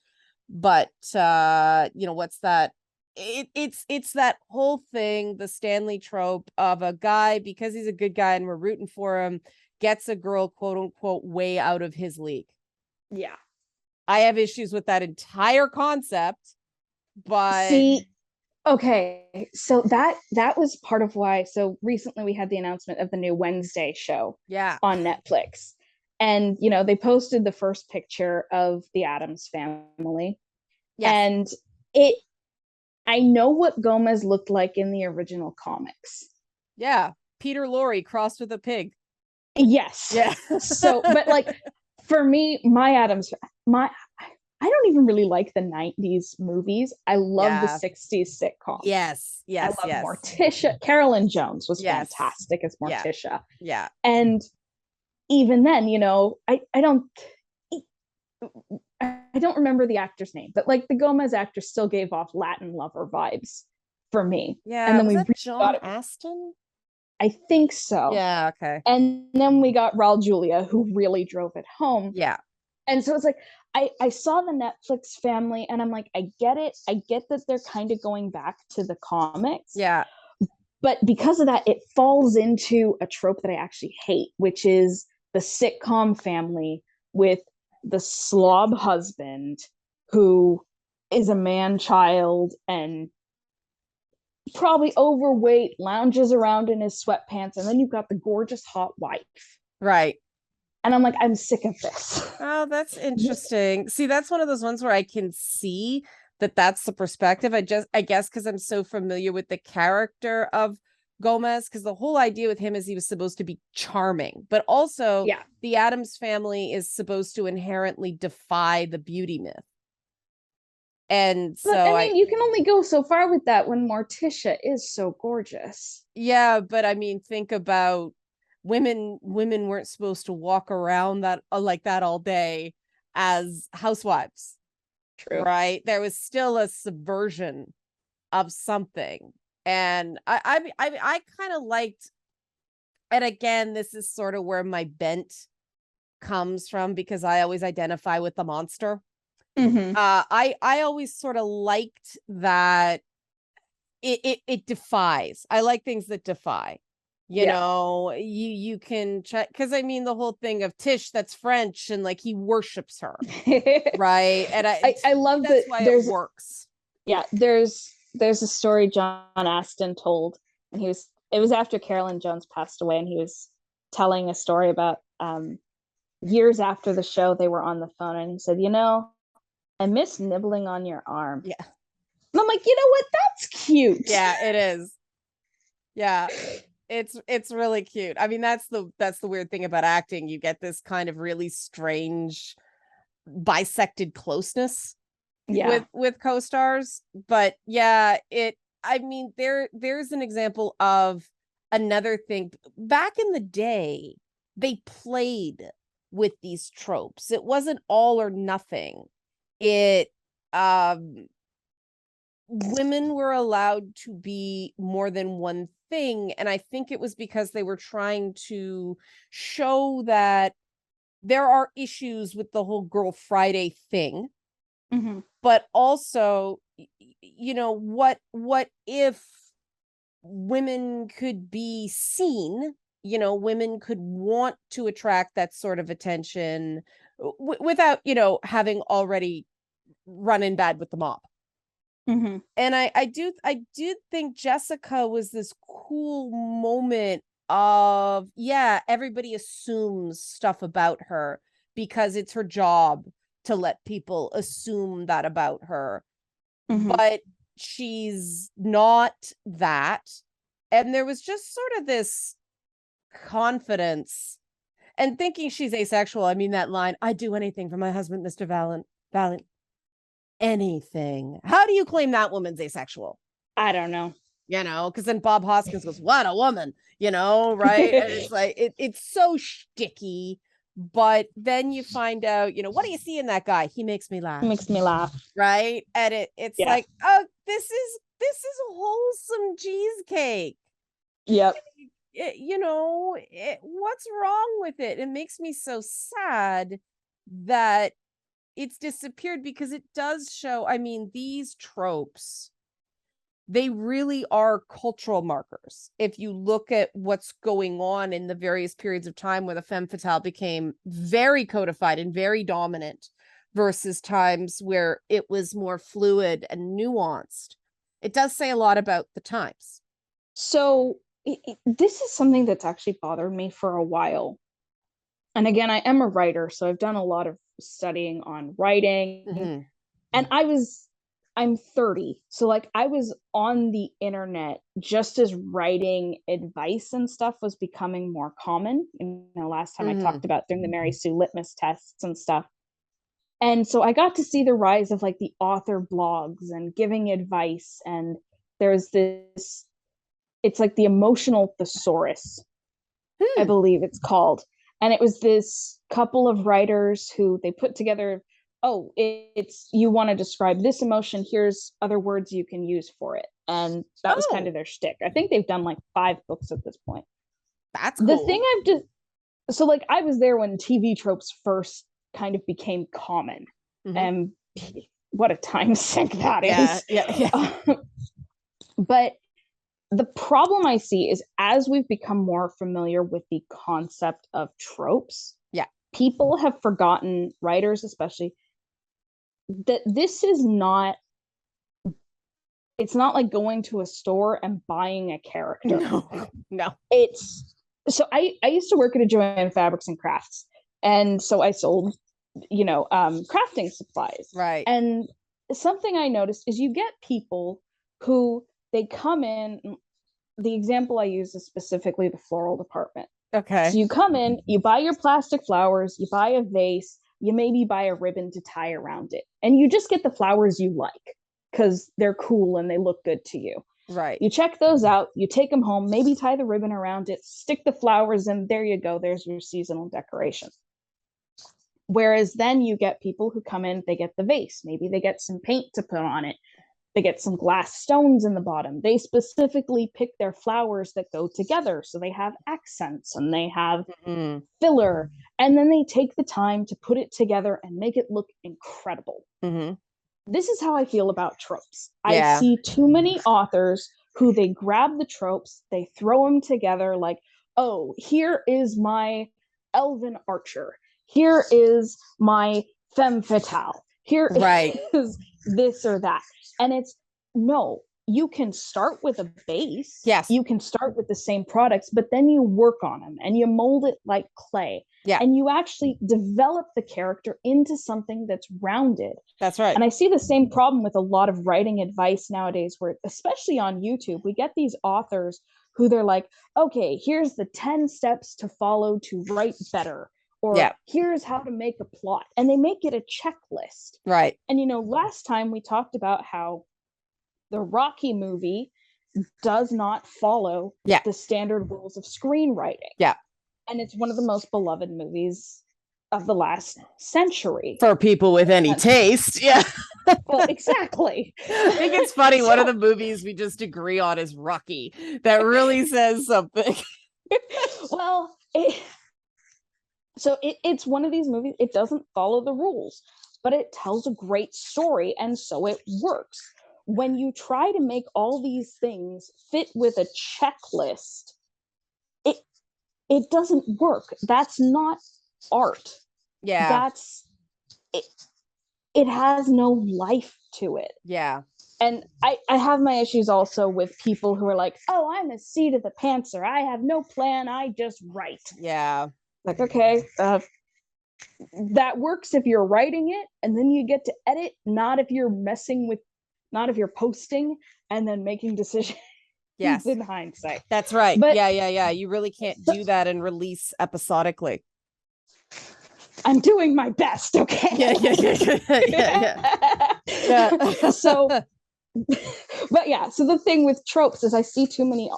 [SPEAKER 1] But what's that? It's that whole thing, the Stanley trope of a guy, because he's a good guy and we're rooting for him, gets a girl, quote unquote, way out of his league.
[SPEAKER 2] Yeah.
[SPEAKER 1] I have issues with that entire concept, but
[SPEAKER 2] okay, so that was part of why. So recently we had the announcement of the new Wednesday show on Netflix. And, they posted the first picture of the Addams family. Yes. And I know what Gomez looked like in the original comics.
[SPEAKER 1] Yeah. Peter Lorre crossed with a pig.
[SPEAKER 2] Yes.
[SPEAKER 1] Yeah.
[SPEAKER 2] So, but like, for me, I don't even really like the 90s movies. I love the 60s sitcoms.
[SPEAKER 1] Yes.
[SPEAKER 2] I love Morticia. Carolyn Jones was fantastic as Morticia.
[SPEAKER 1] Yeah.
[SPEAKER 2] And even then, I don't remember the actor's name, but like the Gomez actor still gave off Latin lover vibes for me.
[SPEAKER 1] Yeah.
[SPEAKER 2] And then
[SPEAKER 1] was that John Aston?
[SPEAKER 2] I think so.
[SPEAKER 1] Yeah. Okay.
[SPEAKER 2] And then we got Raul Julia, who really drove it home.
[SPEAKER 1] Yeah.
[SPEAKER 2] And so it's like, I saw the Netflix family and I'm like, I get it. I get that they're kind of going back to the comics.
[SPEAKER 1] Yeah.
[SPEAKER 2] But because of that, it falls into a trope that I actually hate, which is the sitcom family with the slob husband who is a man child and probably overweight, lounges around in his sweatpants. And then you've got the gorgeous hot wife.
[SPEAKER 1] Right.
[SPEAKER 2] And I'm like, I'm sick of this.
[SPEAKER 1] Oh, that's interesting. See, that's one of those ones where I can see that that's the perspective. I guess because I'm so familiar with the character of Gomez, because the whole idea with him is he was supposed to be charming, but also the Addams family is supposed to inherently defy the beauty myth. And so
[SPEAKER 2] but, I mean, you can only go so far with that when Morticia is so gorgeous.
[SPEAKER 1] Yeah, but I mean, think about women weren't supposed to walk around that like that all day as housewives.
[SPEAKER 2] True.
[SPEAKER 1] Right? There was still a subversion of something. And I kind of liked, and again, this is sort of where my bent comes from because I always identify with the monster. I always sort of liked that it defies. I like things that defy. You know, you can check, because I mean the whole thing of Tish, that's French, and like he worships her. Right. And
[SPEAKER 2] I love
[SPEAKER 1] that's
[SPEAKER 2] that
[SPEAKER 1] why it works.
[SPEAKER 2] Yeah, there's a story John Aston told, and it was after Carolyn Jones passed away, and he was telling a story about years after the show. They were on the phone, and he said, I miss nibbling on your arm.
[SPEAKER 1] Yeah.
[SPEAKER 2] And I'm like, you know what? That's cute.
[SPEAKER 1] Yeah, it is. Yeah. It's really cute. I mean, that's the weird thing about acting. You get this kind of really strange bisected closeness with co-stars. But yeah, I mean, there's an example of another thing. Back in the day, they played with these tropes. It wasn't all or nothing. Women were allowed to be more than one thing, and I think it was because they were trying to show that there are issues with the whole Girl Friday thing, but also, what if women could be seen? Women could want to attract that sort of attention without having already run in bad with the mob. And I do think Jessica was this cool moment of, everybody assumes stuff about her because it's her job to let people assume that about her. But she's not that. And there was just sort of this confidence and thinking she's asexual. I mean, that line, "I'd do anything for my husband, Mr. Valiant. Anything." How do you claim that woman's asexual?
[SPEAKER 2] I don't know.
[SPEAKER 1] Because then Bob Hoskins goes, "What a woman," right? And it's like it's so shticky, but then you find out, what do you see in that guy? He makes me laugh. Right? And it's like, oh, this is a wholesome cheesecake.
[SPEAKER 2] Yep.
[SPEAKER 1] What's wrong with it? It makes me so sad that it's disappeared, because it does show, I mean, these tropes, they really are cultural markers. If you look at what's going on in the various periods of time where the femme fatale became very codified and very dominant versus times where it was more fluid and nuanced, it does say a lot about the times.
[SPEAKER 2] So this is something that's actually bothered me for a while. And again, I am a writer, so I've done a lot of studying on writing. And I'm 30, so like I was on the internet just as writing advice and stuff was becoming more common. Last time I talked about doing the Mary Sue litmus tests and stuff. And so I got to see the rise of like the author blogs and giving advice, and there's this, it's like the emotional thesaurus, I believe it's called. And it was this couple of writers who they put together, it's you want to describe this emotion, here's other words you can use for it. And that was kind of their shtick. I think they've done like 5 books at this point.
[SPEAKER 1] That's cool.
[SPEAKER 2] The thing so like I was there when TV tropes first kind of became common. And what a time sink that is. Yeah. But the problem I see is as we've become more familiar with the concept of tropes, people have forgotten, writers especially, that this is not, it's not like going to a store and buying a character.
[SPEAKER 1] No.
[SPEAKER 2] It's, so I used to work at a Joanne Fabrics and Crafts, And so I sold, crafting supplies.
[SPEAKER 1] Right.
[SPEAKER 2] And something I noticed is you get people who they come in. The example I use is specifically the floral department.
[SPEAKER 1] Okay.
[SPEAKER 2] So you come in, you buy your plastic flowers, you buy a vase, you maybe buy a ribbon to tie around it, and you just get the flowers you like because they're cool and they look good to you.
[SPEAKER 1] Right.
[SPEAKER 2] You check those out, you take them home, maybe tie the ribbon around it, stick the flowers in, there you go, there's your seasonal decoration. Whereas then you get people who come in, they get the vase, maybe they get some paint to put on it, they get some glass stones in the bottom. They specifically pick their flowers that go together. So they have accents and they have filler. And then they take the time to put it together and make it look incredible. This is how I feel about tropes. I see too many authors who they grab the tropes, they throw them together like, oh, here is my elven archer. Here is my femme fatale. Here is this or that. And it's no, you can start with a base.
[SPEAKER 1] Yes.
[SPEAKER 2] You can start with the same products, but then you work on them and you mold it like clay.
[SPEAKER 1] Yeah.
[SPEAKER 2] And you actually develop the character into something that's rounded.
[SPEAKER 1] That's right.
[SPEAKER 2] And I see the same problem with a lot of writing advice nowadays, where, especially on YouTube, we get these authors who they're like, okay, here's the 10 steps to follow to write better. Or here's how to make a plot. And they make it a checklist.
[SPEAKER 1] Right.
[SPEAKER 2] And, last time we talked about how the Rocky movie does not follow the standard rules of screenwriting.
[SPEAKER 1] Yeah.
[SPEAKER 2] And it's one of the most beloved movies of the last century.
[SPEAKER 1] For people with any taste. Yeah.
[SPEAKER 2] Well, exactly.
[SPEAKER 1] I think it's funny. One of the movies we just agree on is Rocky. That really says something.
[SPEAKER 2] Well, it's one of these movies, it doesn't follow the rules, but it tells a great story, and so it works. When you try to make all these things fit with a checklist, it doesn't work. That's not art.
[SPEAKER 1] Yeah.
[SPEAKER 2] It has no life to it.
[SPEAKER 1] Yeah.
[SPEAKER 2] And I have my issues also with people who are like, oh, I'm a seat of the pantser. I have no plan. I just write.
[SPEAKER 1] Yeah.
[SPEAKER 2] Like, okay, that works if you're writing it and then you get to edit, not if you're posting and then making decisions in hindsight.
[SPEAKER 1] That's right.
[SPEAKER 2] But,
[SPEAKER 1] yeah. You really can't do that and release episodically.
[SPEAKER 2] I'm doing my best, okay? Yeah. So, but yeah, so the thing with tropes is I see too many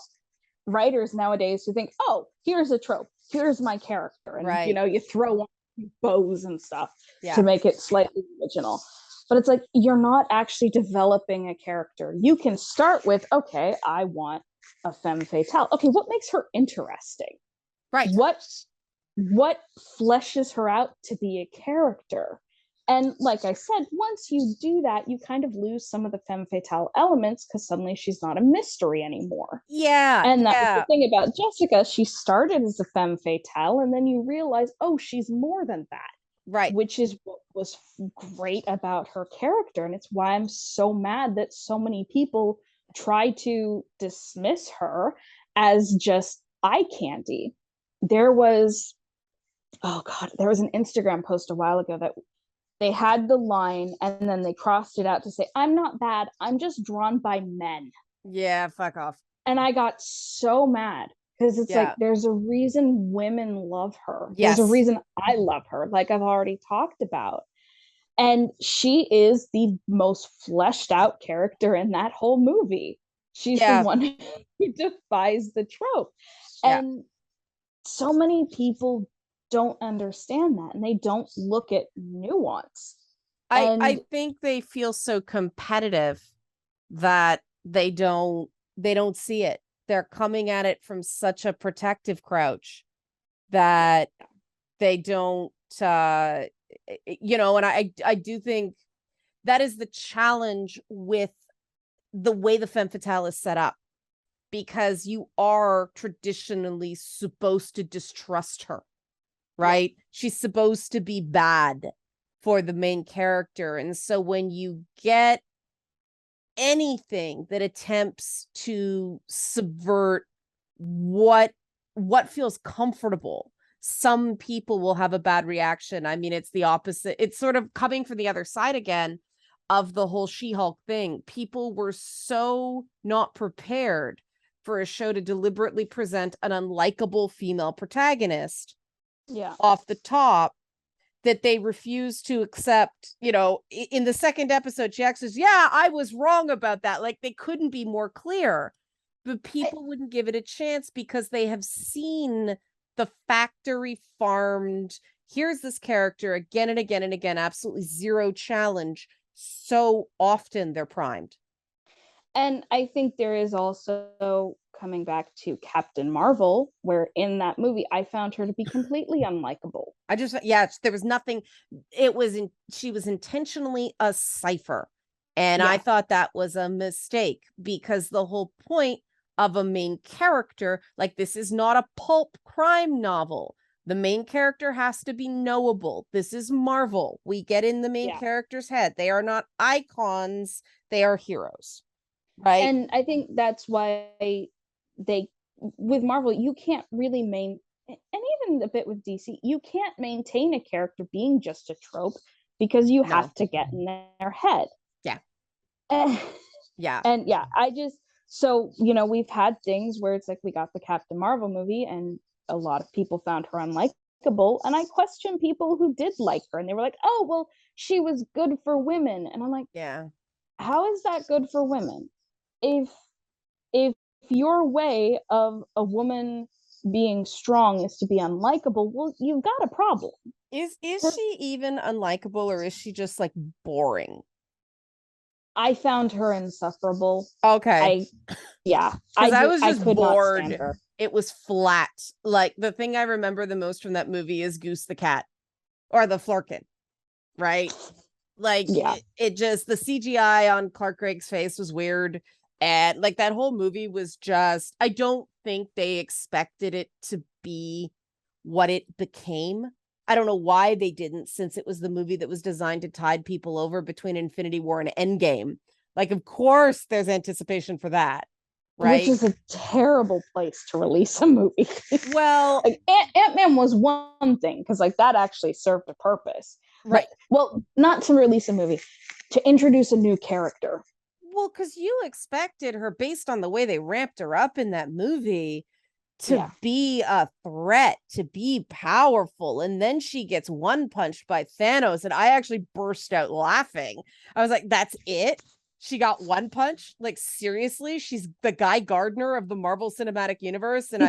[SPEAKER 2] writers nowadays who think, oh, here's a trope, here's my character, and you throw on bows and stuff to make it slightly original. But it's like, you're not actually developing a character. You can start with, okay, I want a femme fatale. Okay, what makes her interesting?
[SPEAKER 1] Right.
[SPEAKER 2] What fleshes her out to be a character? And like I said, once you do that, you kind of lose some of the femme fatale elements because suddenly she's not a mystery anymore.
[SPEAKER 1] Yeah.
[SPEAKER 2] And that's the thing about Jessica. She started as a femme fatale, and then you realize, oh, she's more than that.
[SPEAKER 1] Right.
[SPEAKER 2] Which is what was great about her character. And it's why I'm so mad that so many people try to dismiss her as just eye candy. There was an Instagram post a while ago that they had the line and then they crossed it out to say, I'm not bad, I'm just drawn by men.
[SPEAKER 1] Yeah, fuck off.
[SPEAKER 2] And I got so mad because it's like, there's a reason women love her. There's a reason I love her, like I've already talked about. And she is the most fleshed out character in that whole movie. She's the one who defies the trope. And so many people don't understand that, and they don't look at nuance.
[SPEAKER 1] I think they feel so competitive that they don't see it. They're coming at it from such a protective crouch that they don't and I do think that is the challenge with the way the femme fatale is set up, because you are traditionally supposed to distrust her. Right? She's supposed to be bad for the main character. And so when you get anything that attempts to subvert what feels comfortable some people will have a bad reaction. I mean, it's the opposite. It's sort of coming from the other side again of the whole She-Hulk thing. People were so not prepared for a show to deliberately present an unlikable female protagonist off the top that they refuse to accept. In the second episode, she actually says, yeah, I was wrong about that. Like, they couldn't be more clear, but people wouldn't give it a chance because they have seen the factory farmed, here's this character again and again and again, absolutely zero challenge. So often they're primed.
[SPEAKER 2] And I think there is also, coming back to Captain Marvel, where in that movie I found her to be completely unlikable.
[SPEAKER 1] There was nothing. She was intentionally a cipher. And I thought that was a mistake, because the whole point of a main character, like, this is not a pulp crime novel. The main character has to be knowable. This is Marvel. We get in the main character's head. They are not icons. They are heroes. Right.
[SPEAKER 2] And I think that's why with Marvel, you can't really and even a bit with DC, you can't maintain a character being just a trope, because you have to get in their head.
[SPEAKER 1] Yeah.
[SPEAKER 2] And so, we've had things where it's like, we got the Captain Marvel movie and a lot of people found her unlikable. And I question people who did like her, and they were like, oh, well, she was good for women. And I'm like, how is that good for women? If your way of a woman being strong is to be unlikable, well, you've got a problem.
[SPEAKER 1] Is she even unlikable, or is she just like boring?
[SPEAKER 2] I found her insufferable.
[SPEAKER 1] Okay. I was just bored. It was flat. Like, the thing I remember the most from that movie is Goose the cat, or the Flurkin, right? Like, it just, the CGI on Clark Gregg's face was weird. And like, that whole movie was just, I don't think they expected it to be what it became. I don't know why they didn't, since it was the movie that was designed to tide people over between Infinity War and Endgame. Like, of course there's anticipation for that, right?
[SPEAKER 2] Which is a terrible place to release a movie.
[SPEAKER 1] Well,
[SPEAKER 2] like, Ant-Man was one thing, because like, that actually served a purpose.
[SPEAKER 1] Right.
[SPEAKER 2] But, well, not to release a movie, to introduce a new character.
[SPEAKER 1] Well, because you expected her, based on the way they ramped her up in that movie, to be a threat, to be powerful. And then she gets one punched by Thanos, and I actually burst out laughing. I was like, that's it? She got one punch? Like, seriously? She's the Guy Gardner of the Marvel Cinematic Universe? And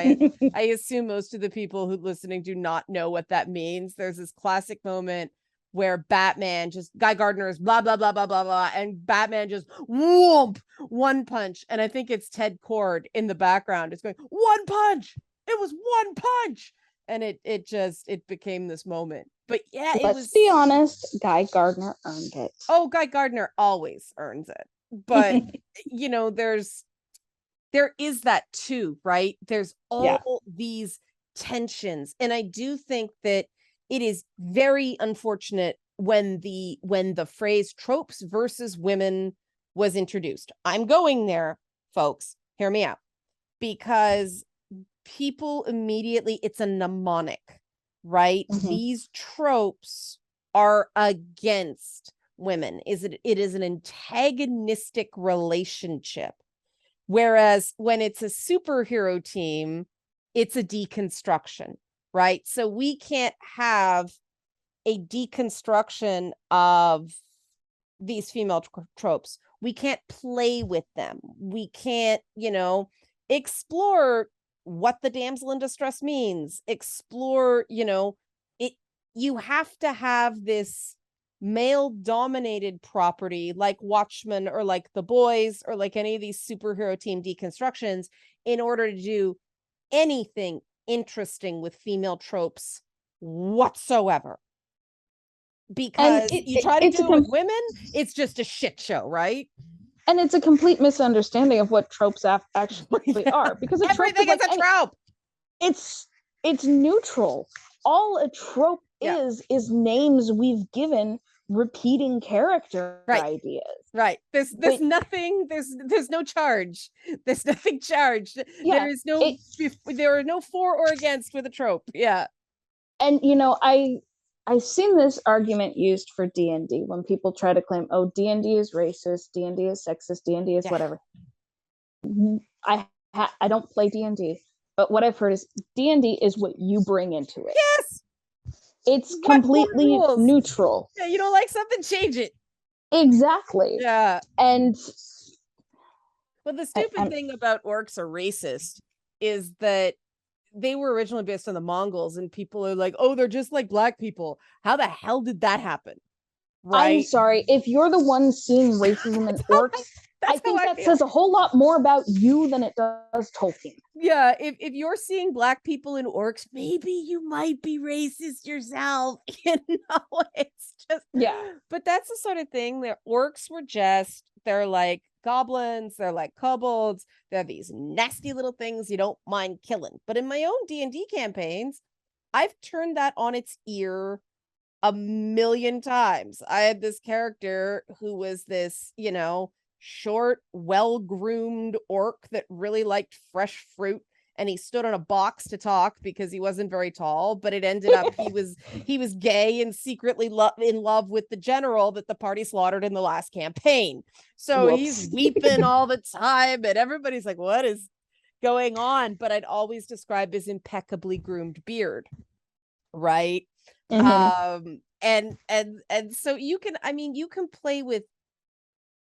[SPEAKER 1] I assume most of the people who listening do not know what that means. There's this classic moment where Batman just, Guy Gardner is blah, blah, blah, blah, blah, blah, and Batman just whoomp, one punch. And I think it's Ted Kord in the background. It's going, one punch. It was one punch. And it became this moment. But yeah,
[SPEAKER 2] let's be honest, Guy Gardner earned it.
[SPEAKER 1] Oh, Guy Gardner always earns it. But, there is that too, right? There's all these tensions. And I do think that it is very unfortunate when the phrase tropes versus women was introduced. I'm going there, folks. Hear me out. Because people immediately, it's a mnemonic, right? These tropes are against women. It is an antagonistic relationship. Whereas when it's a superhero team, it's a deconstruction. Right. So we can't have a deconstruction of these female tropes. We can't play with them. We can't, explore what the damsel in distress means. Explore, it. You have to have this male dominated property like Watchmen, or like The Boys, or like any of these superhero team deconstructions, in order to do anything interesting with female tropes whatsoever. Because you try to do it with women, it's just a shit show, right?
[SPEAKER 2] And it's a complete misunderstanding of what tropes actually are. Because
[SPEAKER 1] everything is a trope.
[SPEAKER 2] It's neutral. All a trope is names we've given repeating character ideas.
[SPEAKER 1] Right. There's nothing, there's no charge. There's nothing charged. There are no for or against with a trope. Yeah.
[SPEAKER 2] And I've seen this argument used for D&D when people try to claim, oh, D&D is racist, D&D is sexist, D&D is whatever. I don't play D&D, but what I've heard is D&D is what you bring into it.
[SPEAKER 1] Yes.
[SPEAKER 2] It's completely neutral.
[SPEAKER 1] Yeah, you don't like something, change it.
[SPEAKER 2] Exactly.
[SPEAKER 1] Yeah.
[SPEAKER 2] And
[SPEAKER 1] well, the stupid thing about orcs are racist is that they were originally based on the Mongols, and people are like, oh, they're just like black people. How the hell did that happen? Right?
[SPEAKER 2] I'm sorry, if you're the one seeing racism in orcs, I think that says a whole lot more about you than it does Tolkien.
[SPEAKER 1] Yeah, if you're seeing black people in orcs, maybe you might be racist yourself. It's just But that's the sort of thing that orcs were they're like goblins, they're like kobolds, they're these nasty little things you don't mind killing. But in my own D&D campaigns, I've turned that on its ear a million times. I had this character who was this, short, well-groomed orc that really liked fresh fruit, and he stood on a box to talk because he wasn't very tall, but it ended up he was gay and secretly in love with the general that the party slaughtered in the last campaign. So he's weeping all the time, and everybody's like, what is going on? But I'd always describe his impeccably groomed beard, right? And so you can play with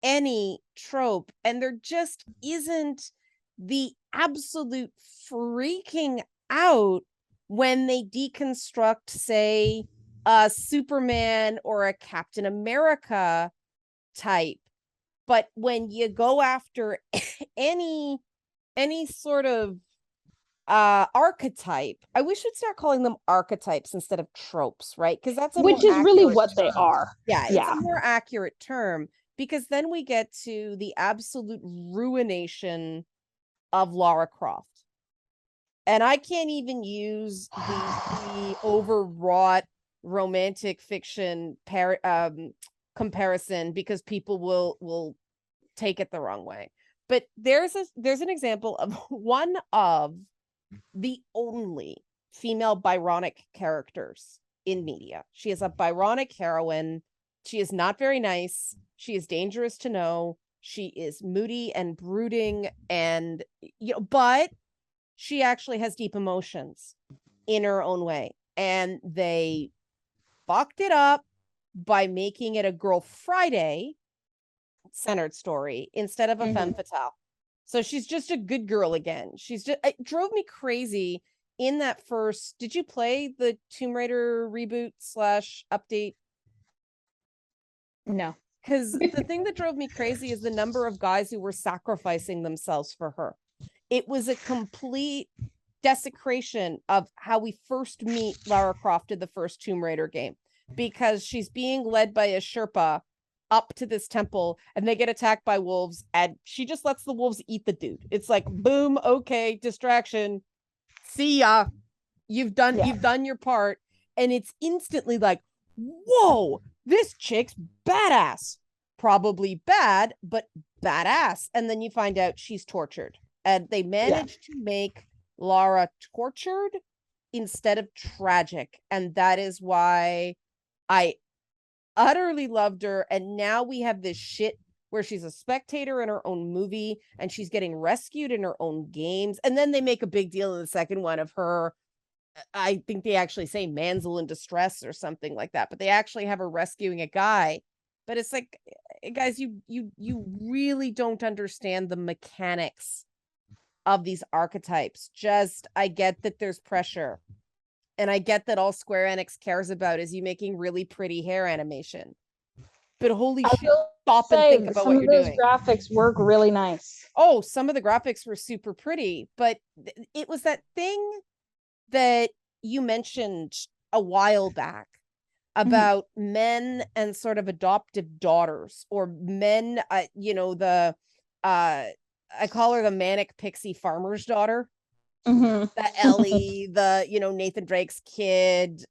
[SPEAKER 1] any trope, and there just isn't the absolute freaking out when they deconstruct, say, a Superman or a Captain America type. But when you go after any sort of archetype, I wish we'd start calling them archetypes instead of tropes, right? Because that's
[SPEAKER 2] which is really what they are.
[SPEAKER 1] It's a more accurate term, because then we get to the absolute ruination of Lara Croft. And I can't even use the overwrought romantic fiction comparison, because people will take it the wrong way. But there's an example of one of the only female Byronic characters in media. She is a Byronic heroine. She is not very nice. She is dangerous to know. She is moody and brooding, and but she actually has deep emotions in her own way. And they fucked it up by making it a Girl Friday centered story instead of a Femme Fatale. So she's just a good girl again. It drove me crazy in that first. Did you play the Tomb Raider reboot / update?
[SPEAKER 2] No.
[SPEAKER 1] Because the thing that drove me crazy is the number of guys who were sacrificing themselves for her. It was a complete desecration of how we first meet Lara Croft in the first Tomb Raider game, because she's being led by a Sherpa up to this temple, and they get attacked by wolves, and she just lets the wolves eat the dude. It's like, boom, okay, distraction, see ya, you've done your part. And it's instantly like, whoa, this chick's badass. Probably bad, but badass. And then you find out she's tortured, and they managed to make Lara tortured instead of tragic. And that is why I utterly loved her. And now we have this shit where she's a spectator in her own movie, and she's getting rescued in her own games. And then they make a big deal in the second one of her, I think they actually say Mansell in distress or something like that, but they actually have her rescuing a guy. But it's like, guys, you really don't understand the mechanics of these archetypes. Just, I get that there's pressure, and I get that all Square Enix cares about is you making really pretty hair animation. But holy shit, stop and think about what you're doing.
[SPEAKER 2] Some of those graphics work really nice.
[SPEAKER 1] Oh, some of the graphics were super pretty, but it was that thing that you mentioned a while back about men and sort of adoptive daughters, or men, I call her the manic pixie farmer's daughter. The Ellie, the Nathan Drake's kid,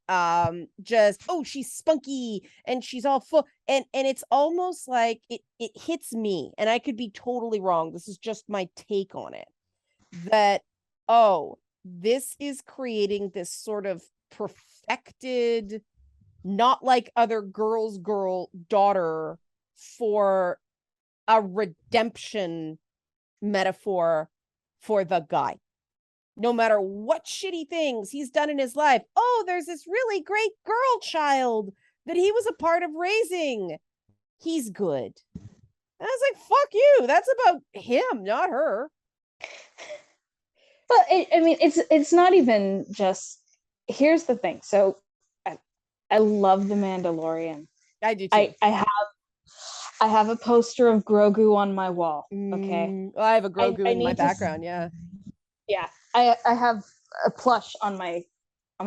[SPEAKER 1] she's spunky and she's all full, and it's almost like it hits me, and I could be totally wrong, this is just my take on it, that this is creating this sort of perfected, not like other girls' girl daughter for a redemption metaphor for the guy. No matter what shitty things he's done in his life. Oh, there's this really great girl child that he was a part of raising. He's good. And I was like, fuck you. That's about him, not her.
[SPEAKER 2] But it's not even just. Here's the thing. So, I love The Mandalorian.
[SPEAKER 1] I do too.
[SPEAKER 2] I have a poster of Grogu on my wall. Okay,
[SPEAKER 1] I have a Grogu in my background. Yeah.
[SPEAKER 2] I have a plush on my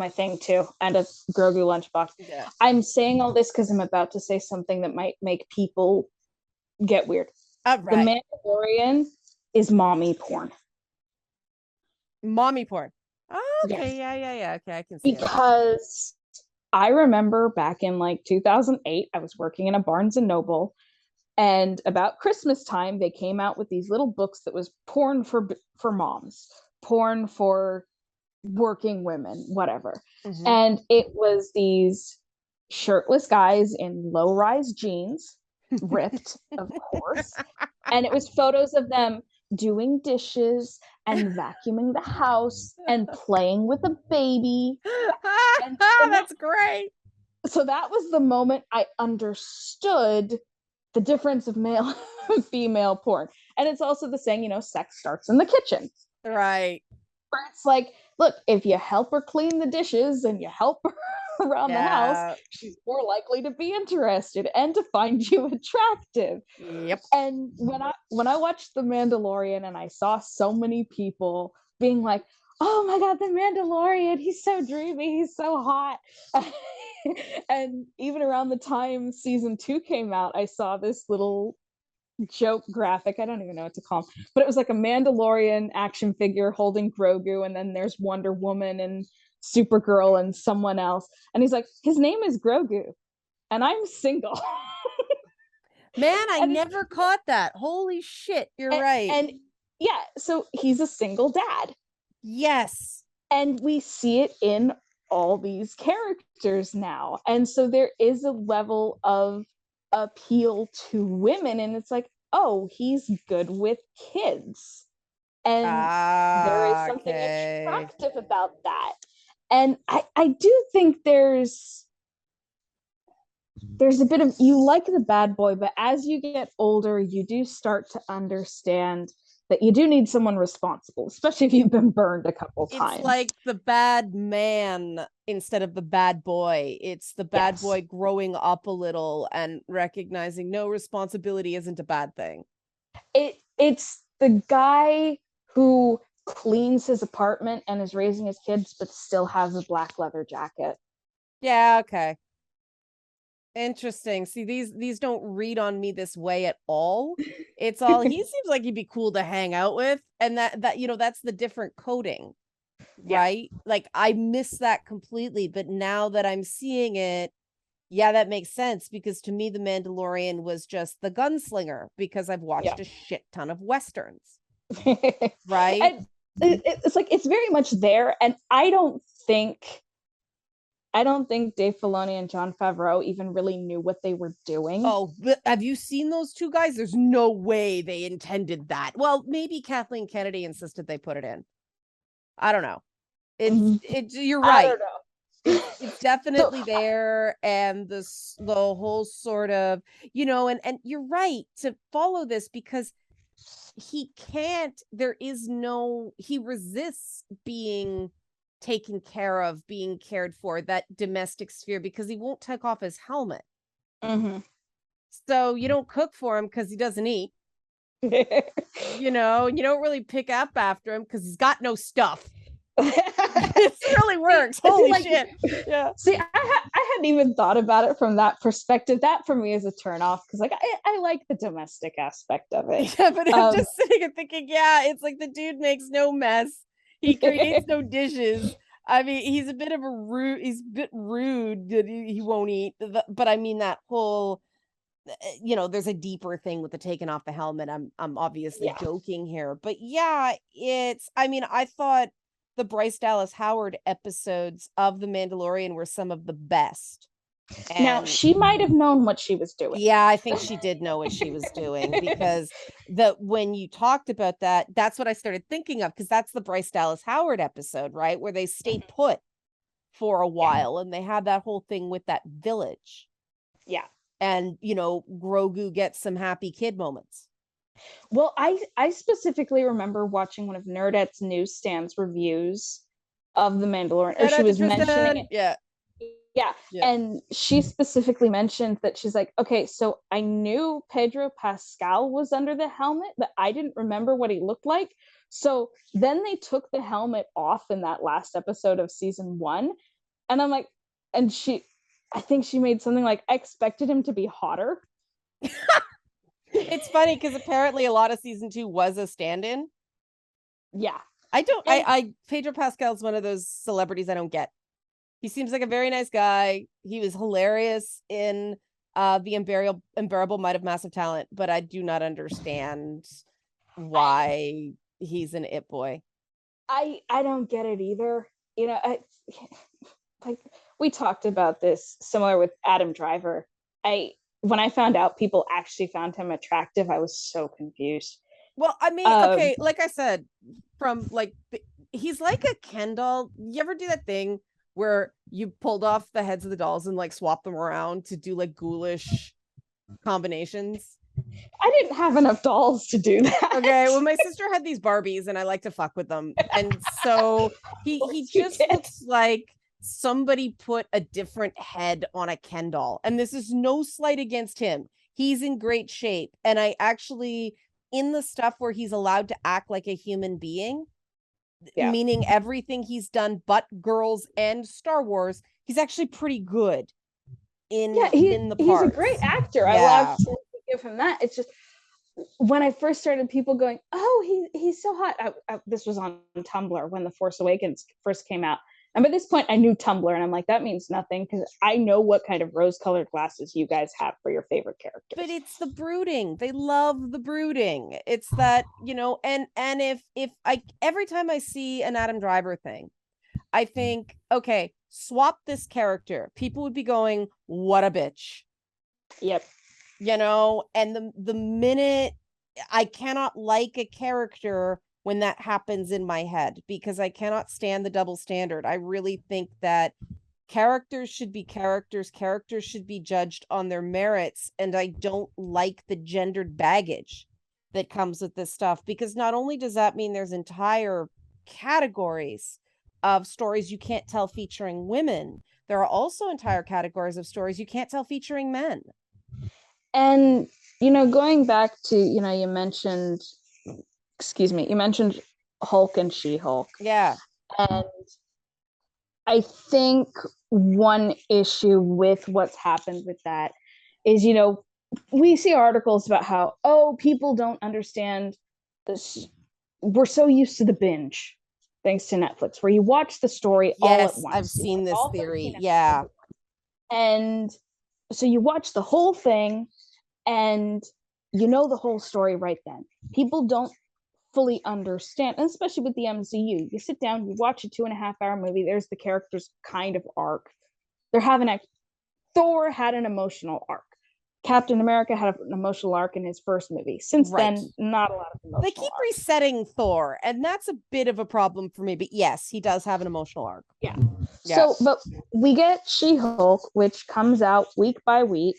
[SPEAKER 2] thing too, and a Grogu lunchbox.
[SPEAKER 1] Yeah.
[SPEAKER 2] I'm saying all this because I'm about to say something that might make people get weird.
[SPEAKER 1] Right.
[SPEAKER 2] The Mandalorian is mommy porn.
[SPEAKER 1] Mommy porn. Oh, okay.
[SPEAKER 2] Yes.
[SPEAKER 1] Yeah. Okay, I can see
[SPEAKER 2] because I remember back in like 2008, I was working in a Barnes and Noble, and about Christmas time, they came out with these little books that was porn for moms, porn for working women, whatever.
[SPEAKER 1] Mm-hmm.
[SPEAKER 2] And it was these shirtless guys in low-rise jeans, ripped, of course. And it was photos of them doing dishes and vacuuming the house and playing with a baby.
[SPEAKER 1] And that's great.
[SPEAKER 2] So that was the moment I understood the difference of male and female porn. And it's also the saying, sex starts in the kitchen.
[SPEAKER 1] Right.
[SPEAKER 2] Where it's like, look, if you help her clean the dishes and you help her around the house, she's more likely to be interested and to find you attractive.
[SPEAKER 1] Yep.
[SPEAKER 2] And when I watched The Mandalorian and I saw so many people being like, oh my God, The Mandalorian, he's so dreamy, he's so hot. And even around the time season 2 came out, I saw this little joke graphic. I don't even know what to call him, but it was like a Mandalorian action figure holding Grogu, and then there's Wonder Woman and Supergirl and someone else. And he's like, his name is Grogu, and I'm single.
[SPEAKER 1] Man, I never caught that. Holy shit, you're right.
[SPEAKER 2] And yeah, so he's a single dad.
[SPEAKER 1] Yes.
[SPEAKER 2] And we see it in all these characters now. And so there is a level of appeal to women, and it's like, oh, he's good with kids. And there is something attractive about that. And I do think there's a bit of, you like the bad boy, but as you get older, you do start to understand that you do need someone responsible, especially if you've been burned a couple times.
[SPEAKER 1] It's like the bad man instead of the bad boy. It's the bad boy growing up a little and recognizing no, responsibility isn't a bad thing.
[SPEAKER 2] It's the guy who cleans his apartment and is raising his kids, but still has a black leather jacket.
[SPEAKER 1] Yeah, okay. Interesting. See, these don't read on me this way at all. It's all, he seems like he'd be cool to hang out with, and that that's the different coding, right? Like I miss that completely, but now that I'm seeing it, yeah, that makes sense, because to me the Mandalorian was just the gunslinger, because I've watched a shit ton of westerns. Right?
[SPEAKER 2] And it's like, it's very much there, and I don't think Dave Filoni and Jon Favreau even really knew what they were doing.
[SPEAKER 1] Oh, but have you seen those two guys? There's no way they intended that. Well, maybe Kathleen Kennedy insisted they put it in. I don't know. It's you're right.
[SPEAKER 2] I don't know.
[SPEAKER 1] It's definitely there, and the whole sort of, and you're right to follow this, because he resists being taken care of, being cared for, that domestic sphere, because he won't take off his helmet.
[SPEAKER 2] Mm-hmm.
[SPEAKER 1] So you don't cook for him because he doesn't eat. And you don't really pick up after him because he's got no stuff. It really works. Holy shit. Yeah.
[SPEAKER 2] See, I hadn't even thought about it from that perspective. That for me is a turn off, because like I like the domestic aspect of it.
[SPEAKER 1] Yeah, but I'm just sitting and thinking, it's like the dude makes no mess. He creates no dishes. I mean, he's a bit rude that he won't eat. But I mean, that whole, there's a deeper thing with the taking off the helmet. I'm obviously joking here, but I thought the Bryce Dallas Howard episodes of The Mandalorian were some of the best. And
[SPEAKER 2] now she might have known what she was doing.
[SPEAKER 1] Yeah, I think she did know what she was doing, because when you talked about that, that's what I started thinking of, because that's the Bryce Dallas Howard episode, right? Where they stay put for a while and they have that whole thing with that village.
[SPEAKER 2] Yeah.
[SPEAKER 1] And, Grogu gets some happy kid moments.
[SPEAKER 2] Well, I specifically remember watching one of Nerdette's Newsstand's reviews of The Mandalorian, or she was mentioning it.
[SPEAKER 1] Yeah.
[SPEAKER 2] And she specifically mentioned that she's like, okay, so I knew Pedro Pascal was under the helmet, but I didn't remember what he looked like. So then they took the helmet off in that last episode of season 1. And I'm like, and I think she made something like, I expected him to be hotter.
[SPEAKER 1] It's funny because apparently a lot of season 2 was a stand-in.
[SPEAKER 2] Yeah.
[SPEAKER 1] Pedro Pascal is one of those celebrities I don't get. He seems like a very nice guy. He was hilarious in the Unbearable Might of Massive Talent, but I do not understand why he's an it boy.
[SPEAKER 2] I don't get it either. Like we talked about this similar with Adam Driver. When I found out people actually found him attractive, I was so confused.
[SPEAKER 1] Well, I mean, okay, like I said, he's like a Ken doll. You ever do that thing where you pulled off the heads of the dolls and like swapped them around to do like ghoulish combinations?
[SPEAKER 2] I didn't have enough dolls to do that.
[SPEAKER 1] Okay, well, my sister had these Barbies and I like to fuck with them. And so he just looks like somebody put a different head on a Ken doll. And this is no slight against him. He's in great shape. And I actually, in the stuff where he's allowed to act like a human being, meaning everything he's done but Girls and Star Wars, he's actually pretty good in the parts.
[SPEAKER 2] He's a great actor. I love to give him that. It's just when I first started, people going, oh, he's so hot. This was on Tumblr when The Force Awakens first came out. And by this point, I knew Tumblr, and I'm like, that means nothing, because I know what kind of rose-colored glasses you guys have for your favorite characters.
[SPEAKER 1] But it's the brooding. They love the brooding. It's that, and if I every time I see an Adam Driver thing, I think, okay, swap this character. People would be going, what a bitch.
[SPEAKER 2] Yep.
[SPEAKER 1] And the minute I cannot like a character when that happens in my head, because I cannot stand the double standard. I really think that characters should be characters. Characters should be judged on their merits. And I don't like the gendered baggage that comes with this stuff, because not only does that mean there's entire categories of stories you can't tell featuring women, there are also entire categories of stories you can't tell featuring men.
[SPEAKER 2] And, going back to, you mentioned Hulk and She-Hulk.
[SPEAKER 1] Yeah.
[SPEAKER 2] And I think one issue with what's happened with that is, we see articles about how, people don't understand this. We're so used to the binge, thanks to Netflix, where you watch the story all at once.
[SPEAKER 1] I've seen this theory. Yeah.
[SPEAKER 2] And so you watch the whole thing and the whole story right then. People don't fully understand, and especially with the MCU, you sit down, you watch a 2.5-hour movie, there's the character's kind of arc. Thor had an emotional arc. Captain America had an emotional arc in his first movie. Since then, not a lot of emotional
[SPEAKER 1] They keep
[SPEAKER 2] arc.
[SPEAKER 1] resetting Thor, and that's a bit of a problem for me, but yes, he does have an emotional arc.
[SPEAKER 2] Yeah. So, but we get She-Hulk, which comes out week by week,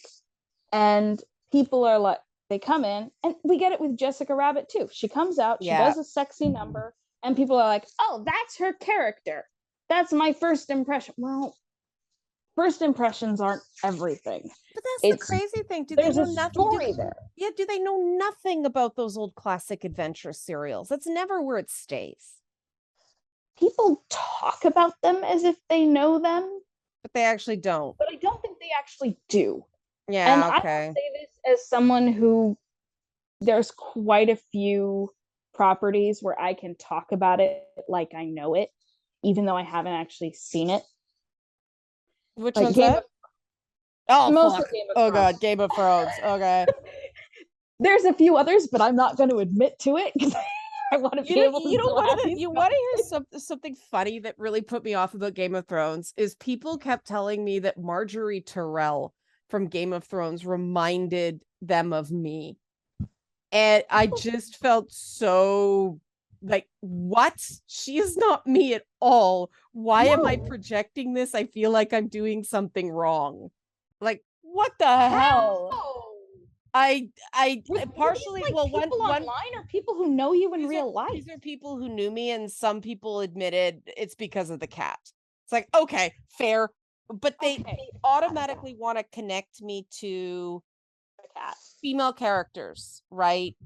[SPEAKER 2] and people are like, they come in, and we get it with Jessica Rabbit too. She comes out, she does a sexy number, and people are like, oh, that's her character. That's my first impression. Well, first impressions aren't everything.
[SPEAKER 1] But that's the crazy thing. Do they know nothing? Yeah, do they know nothing about those old classic adventure serials? That's never where it stays.
[SPEAKER 2] People talk about them as if they know them,
[SPEAKER 1] but they actually don't.
[SPEAKER 2] But I don't think they actually do.
[SPEAKER 1] Yeah,
[SPEAKER 2] and
[SPEAKER 1] okay.
[SPEAKER 2] I say this as someone who, there's quite a few properties where I can talk about it like I know it, even though I haven't actually seen it.
[SPEAKER 1] Which one's that?
[SPEAKER 2] God,
[SPEAKER 1] Game of Thrones. Okay.
[SPEAKER 2] There's a few others, but I'm not going to admit to it. I want to be able to still have these
[SPEAKER 1] you want to hear something funny that really put me off about Game of Thrones is people kept telling me that Marjorie Tyrell from Game of Thrones reminded them of me. And I just felt so like, what? She is not me at all. Why am I projecting this? I feel like I'm doing something wrong. Like, what the hell? I partially
[SPEAKER 2] these, like, people online or people who know you in real life.
[SPEAKER 1] These are people who knew me, and some people admitted it's because of the cat. It's like, okay, fair, but they automatically want to connect me to
[SPEAKER 2] the cat,
[SPEAKER 1] female characters, right?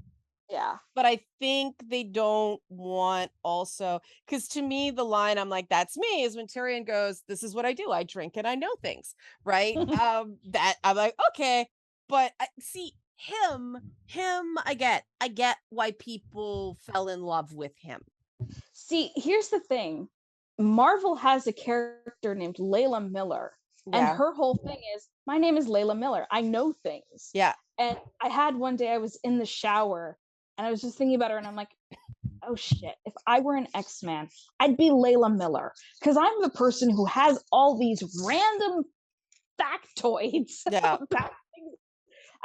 [SPEAKER 2] Yeah.
[SPEAKER 1] But I think they don't want also, because to me, the line I'm like, that's me, is when Tyrion goes, this is what I do. I drink and I know things, right? That I'm like, okay. But see, him, I get why people fell in love with him.
[SPEAKER 2] See, here's the thing. Marvel has a character named Layla Miller. Yeah. And her whole thing is, my name is Layla Miller. I know things.
[SPEAKER 1] Yeah.
[SPEAKER 2] And I had one day I was in the shower and I was just thinking about her and I'm like, oh shit, if I were an X-Man, I'd be Layla Miller. Because I'm the person who has all these random factoids.
[SPEAKER 1] Yeah.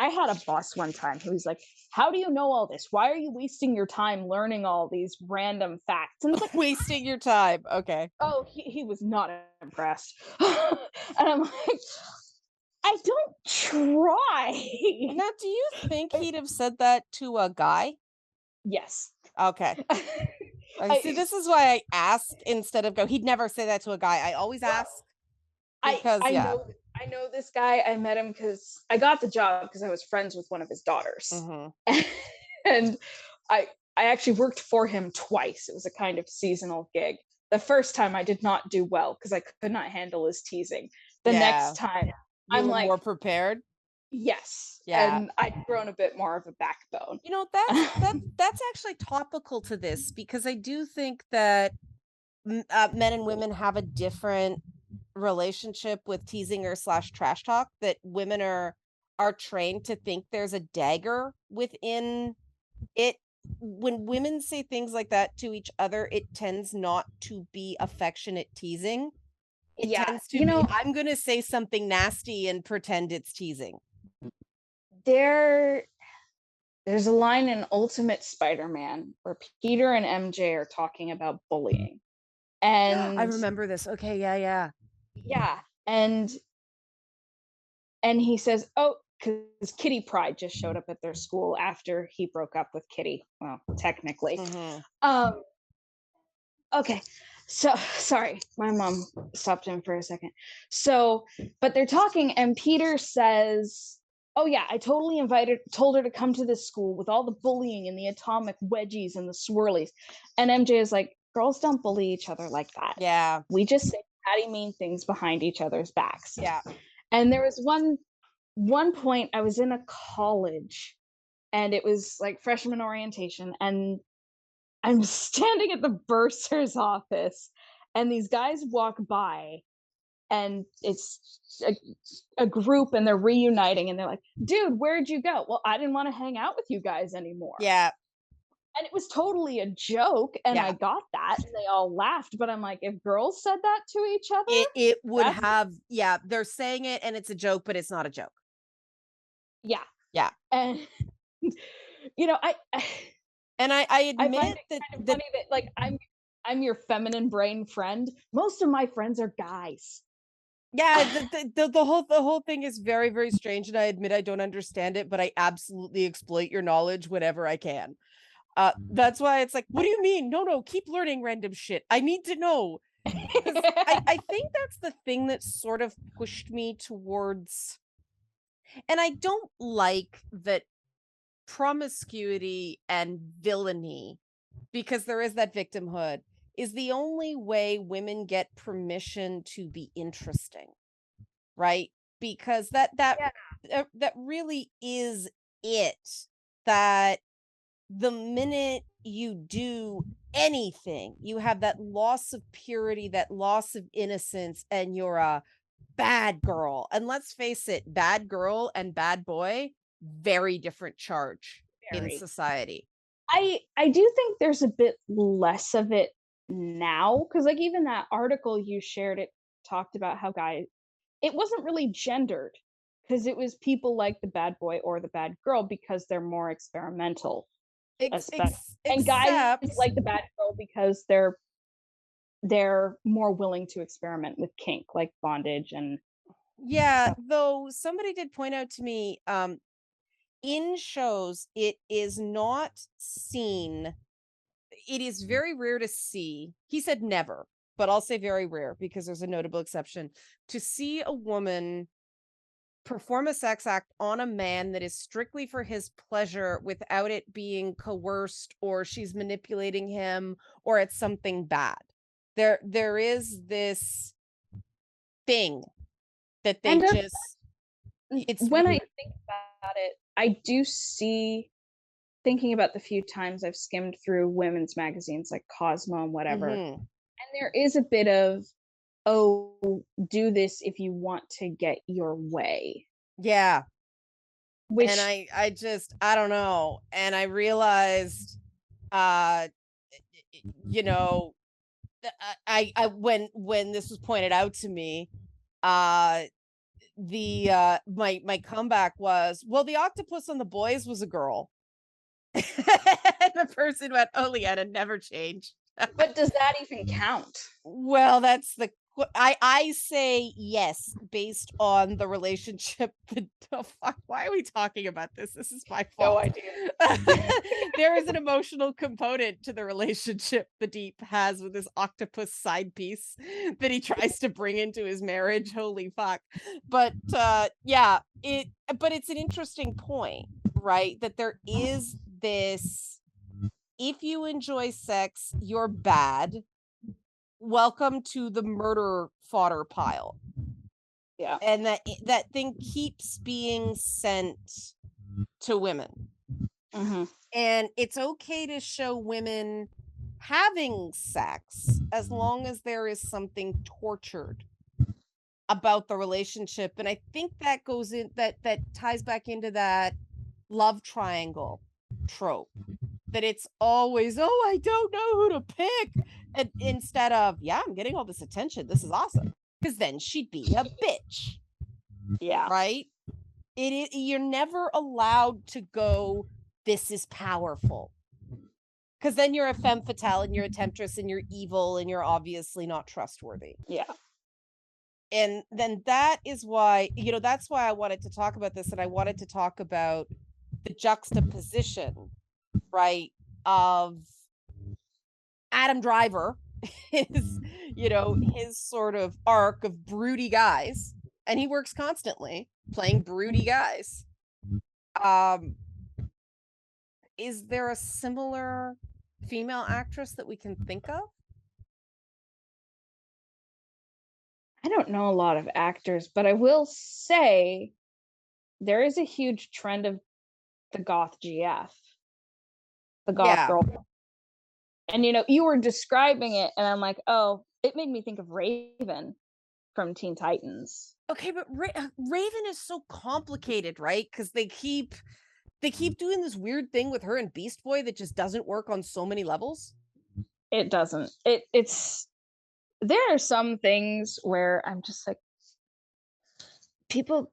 [SPEAKER 2] I had a boss one time who was like, how do you know all this? Why are you wasting your time learning all these random facts? And it's like,
[SPEAKER 1] wasting your time. Okay.
[SPEAKER 2] Oh, he was not impressed. And I'm like, I don't try.
[SPEAKER 1] Now, do you think he'd have said that to a guy?
[SPEAKER 2] Yes.
[SPEAKER 1] Okay. See, this is why I asked instead of go. He'd never say that to a guy. I always ask because
[SPEAKER 2] I know this guy. I met him because I got the job because I was friends with one of his daughters, and I actually worked for him twice. It was a kind of seasonal gig. The first time I did not do well because I could not handle his teasing. The next time
[SPEAKER 1] I'm like more prepared.
[SPEAKER 2] Yes. Yeah. And I'd grown a bit more of a backbone.
[SPEAKER 1] You know, that's actually topical to this because I do think that men and women have a different relationship with teasing or / trash talk, that women are trained to think there's a dagger within it. When women say things like that to each other, it tends not to be affectionate teasing. It tends to be, I'm going to say something nasty and pretend it's teasing.
[SPEAKER 2] There's a line in Ultimate Spider-Man where Peter and MJ are talking about bullying. And
[SPEAKER 1] I remember this. Okay, yeah.
[SPEAKER 2] Yeah. And he says, oh, because Kitty Pryde just showed up at their school after he broke up with Kitty. Well, technically. Okay. So sorry, my mom stopped him for a second. So, but they're talking, and Peter says, oh yeah, I totally told her to come to this school with all the bullying and the atomic wedgies and the swirlies. And MJ is like, girls don't bully each other like that.
[SPEAKER 1] Yeah.
[SPEAKER 2] We just say catty mean things behind each other's backs.
[SPEAKER 1] Yeah.
[SPEAKER 2] And there was one point I was in a college and it was like freshman orientation, and I'm standing at the bursar's office and these guys walk by and it's a group and they're reuniting and they're like, dude, where'd you go? Well, I didn't want to hang out with you guys anymore.
[SPEAKER 1] Yeah.
[SPEAKER 2] And it was totally a joke, and I got that, and they all laughed. But I'm like, if girls said that to each other,
[SPEAKER 1] it would have, they're saying it and it's a joke, but it's not a joke.
[SPEAKER 2] Yeah. And I
[SPEAKER 1] admit
[SPEAKER 2] find it kind of funny that like I'm your feminine brain friend. Most of my friends are guys.
[SPEAKER 1] Yeah, the whole thing is very, very strange, and I admit I don't understand it, but I absolutely exploit your knowledge whenever I can. That's why it's like, what do you mean? No, keep learning random shit. I need to know. I think that's the thing that sort of pushed me towards, and I don't like that promiscuity and villainy, because there is that victimhood, is the only way women get permission to be interesting, right? Because that really is it. That the minute you do anything, you have that loss of purity, that loss of innocence, and you're a bad girl. And let's face it, bad girl and bad boy, very different charge in society.
[SPEAKER 2] I do think there's a bit less of it now, because like even that article you shared, it talked about how guys, it wasn't really gendered, because it was people like the bad boy or the bad girl because they're more experimental, especially, and guys
[SPEAKER 1] Except,
[SPEAKER 2] like the bad girl because they're more willing to experiment with kink, like bondage and
[SPEAKER 1] yeah,
[SPEAKER 2] stuff.
[SPEAKER 1] though somebody did point out to me, in shows, it is not seen. It is very rare to see. He said never, but I'll say very rare because there's a notable exception to see a woman perform a sex act on a man that is strictly for his pleasure without it being coerced or she's manipulating him or it's something bad. There is this thing that they
[SPEAKER 2] And
[SPEAKER 1] just it's
[SPEAKER 2] when I
[SPEAKER 1] weird.
[SPEAKER 2] think about it, I do see, thinking about the few times I've skimmed through women's magazines like Cosmo and whatever,
[SPEAKER 1] Mhm.
[SPEAKER 2] and there is a bit of, oh, do this if you want to get your way,
[SPEAKER 1] Yeah. And
[SPEAKER 2] which
[SPEAKER 1] I just I don't know. And I realized uh you know I when this was pointed out to me, uh my comeback was, well, the octopus on the boys was a girl. And the person went, oh, Leanna, never change.
[SPEAKER 2] but does that even count?
[SPEAKER 1] Well, that's the I say yes based on the relationship. Oh, fuck, why are we talking about this? This is my
[SPEAKER 2] No
[SPEAKER 1] fault.
[SPEAKER 2] idea.
[SPEAKER 1] There is an emotional component to the relationship the Deep has with this octopus side piece that he tries to bring into his marriage. Holy fuck. But yeah, but it's an interesting point, right? That there is this, if you enjoy sex, you're bad. Welcome to the murder fodder pile.
[SPEAKER 2] Yeah.
[SPEAKER 1] And that thing keeps being sent to women.
[SPEAKER 2] Hmm.
[SPEAKER 1] And it's okay to show women having sex as long as there is something tortured about the relationship. And I think that goes in, that ties back into that love triangle trope, that it's always, oh, I don't know who to pick. And instead of, yeah, I'm getting all this attention. This is awesome. Because then she'd be a bitch,
[SPEAKER 2] Yeah.
[SPEAKER 1] right? You're never allowed to go, this is powerful. Because then you're a femme fatale and you're a temptress and you're evil and you're obviously not trustworthy.
[SPEAKER 2] Yeah.
[SPEAKER 1] And then that is why, that's why I wanted to talk about this. And I wanted to talk about the juxtaposition, right, of Adam Driver, his, his sort of arc of broody guys, and he works constantly playing broody guys. Um, is there a similar female actress that we can think of?
[SPEAKER 2] I don't know a lot of actors, but I will say there is a huge trend of the goth GF, the goth
[SPEAKER 1] Yeah.
[SPEAKER 2] girl. And you were describing it, and I'm like, oh, it made me think of Raven from Teen Titans.
[SPEAKER 1] Okay, but Raven is so complicated, right? Because they keep doing this weird thing with her and Beast Boy that just doesn't work on so many levels.
[SPEAKER 2] It doesn't. It's there are some things where I'm just like, people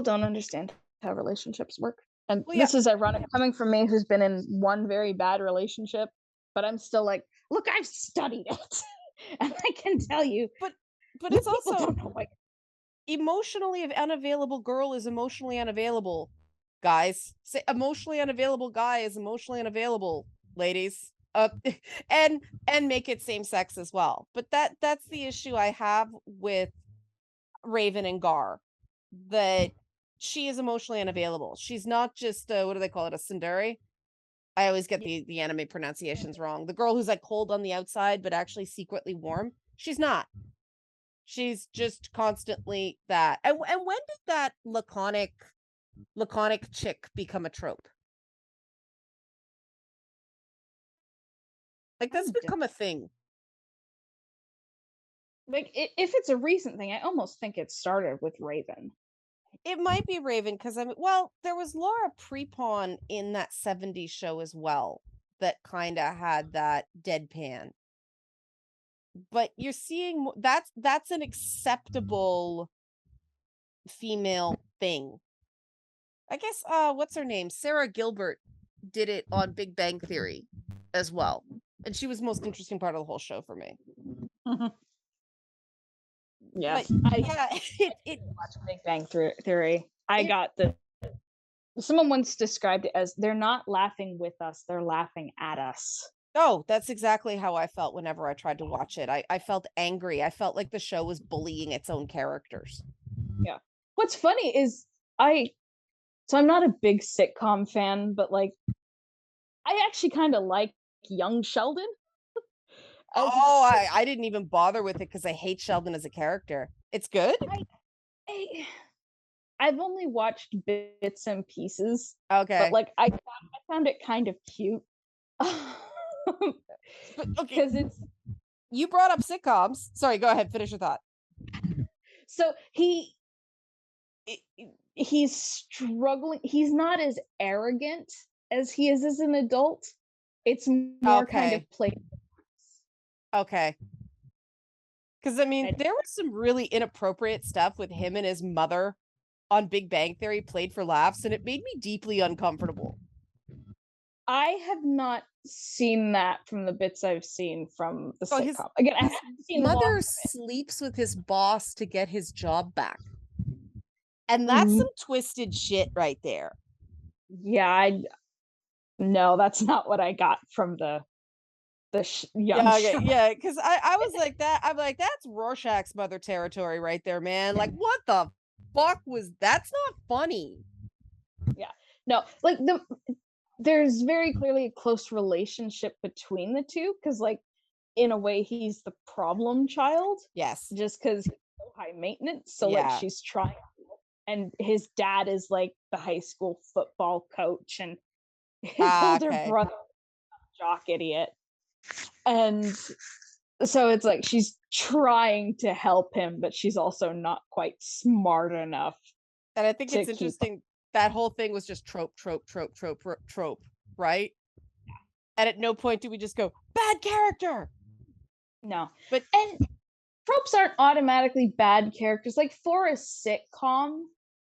[SPEAKER 2] don't understand how relationships work. And
[SPEAKER 1] Well, yeah,
[SPEAKER 2] this is ironic coming from me who's been in one very bad relationship, but I'm still like, look, I've studied it. And I can tell you,
[SPEAKER 1] but
[SPEAKER 2] you
[SPEAKER 1] it's
[SPEAKER 2] people
[SPEAKER 1] also
[SPEAKER 2] don't know what.
[SPEAKER 1] emotionally unavailable girl is emotionally unavailable, guys. Say emotionally unavailable guy is emotionally unavailable, ladies. And make it same sex as well. But that's the issue I have with Raven and Gar, that she is emotionally unavailable. She's not just what do they call it, a tsundere? I always get the anime pronunciations wrong. The girl who's like cold on the outside but actually secretly warm. She's not. She's just constantly that. And when did that laconic chick become a trope? Like that's become a thing.
[SPEAKER 2] Like if it's a recent thing, I almost think it started with Raven.
[SPEAKER 1] It might be Raven because well, there was Laura Prepon in that 70s show as well. that kind of had that deadpan. But you're seeing that's an acceptable female thing. I guess what's her name? Sarah Gilbert did it on Big Bang Theory as well. And she was the most interesting part of the whole show for me.
[SPEAKER 2] Yeah.
[SPEAKER 1] But yeah, it
[SPEAKER 2] watch Big Bang Theory. Someone once described it as they're not laughing with us, they're laughing at us.
[SPEAKER 1] Oh, that's exactly how I felt whenever I tried to watch it. I felt angry. I felt like the show was bullying its own characters.
[SPEAKER 2] Yeah. What's funny is I'm not a big sitcom fan, but like I actually kind of like young Sheldon.
[SPEAKER 1] I didn't even bother with it because I hate Sheldon as a character. It's good.
[SPEAKER 2] I've only watched bits and pieces.
[SPEAKER 1] Okay.
[SPEAKER 2] But like I found it kind of cute. Because it's
[SPEAKER 1] you brought up sitcoms. Sorry, go ahead, finish your thought.
[SPEAKER 2] So he's struggling. He's not as arrogant as he is as an adult. It's more kind of played.
[SPEAKER 1] Okay. Because I mean, there was some really inappropriate stuff with him and his mother on Big Bang Theory played for laughs, and it made me deeply uncomfortable.
[SPEAKER 2] I have not seen that from the bits I've seen from the sitcom. Again, I haven't seen
[SPEAKER 1] mother sleeps with his boss to get his job back. And that's some twisted shit right there.
[SPEAKER 2] Yeah, no, that's not what I got from the young
[SPEAKER 1] yeah, because I was like that. I'm like, that's Rorschach's mother territory right there, man. Like, what the fuck was that's not funny.
[SPEAKER 2] Yeah, no, like there's very clearly a close relationship between the two because like in a way he's the problem child.
[SPEAKER 1] Yes,
[SPEAKER 2] just because he's so high maintenance, so like she's trying, and his dad is like the high school football coach, and his older brother jock idiot. And so it's like she's trying to help him, but she's also not quite smart enough.
[SPEAKER 1] And I think it's interesting that whole thing was just trope, right? Yeah. And at no point do we just go, bad character.
[SPEAKER 2] No. And tropes aren't automatically bad characters. Like for a sitcom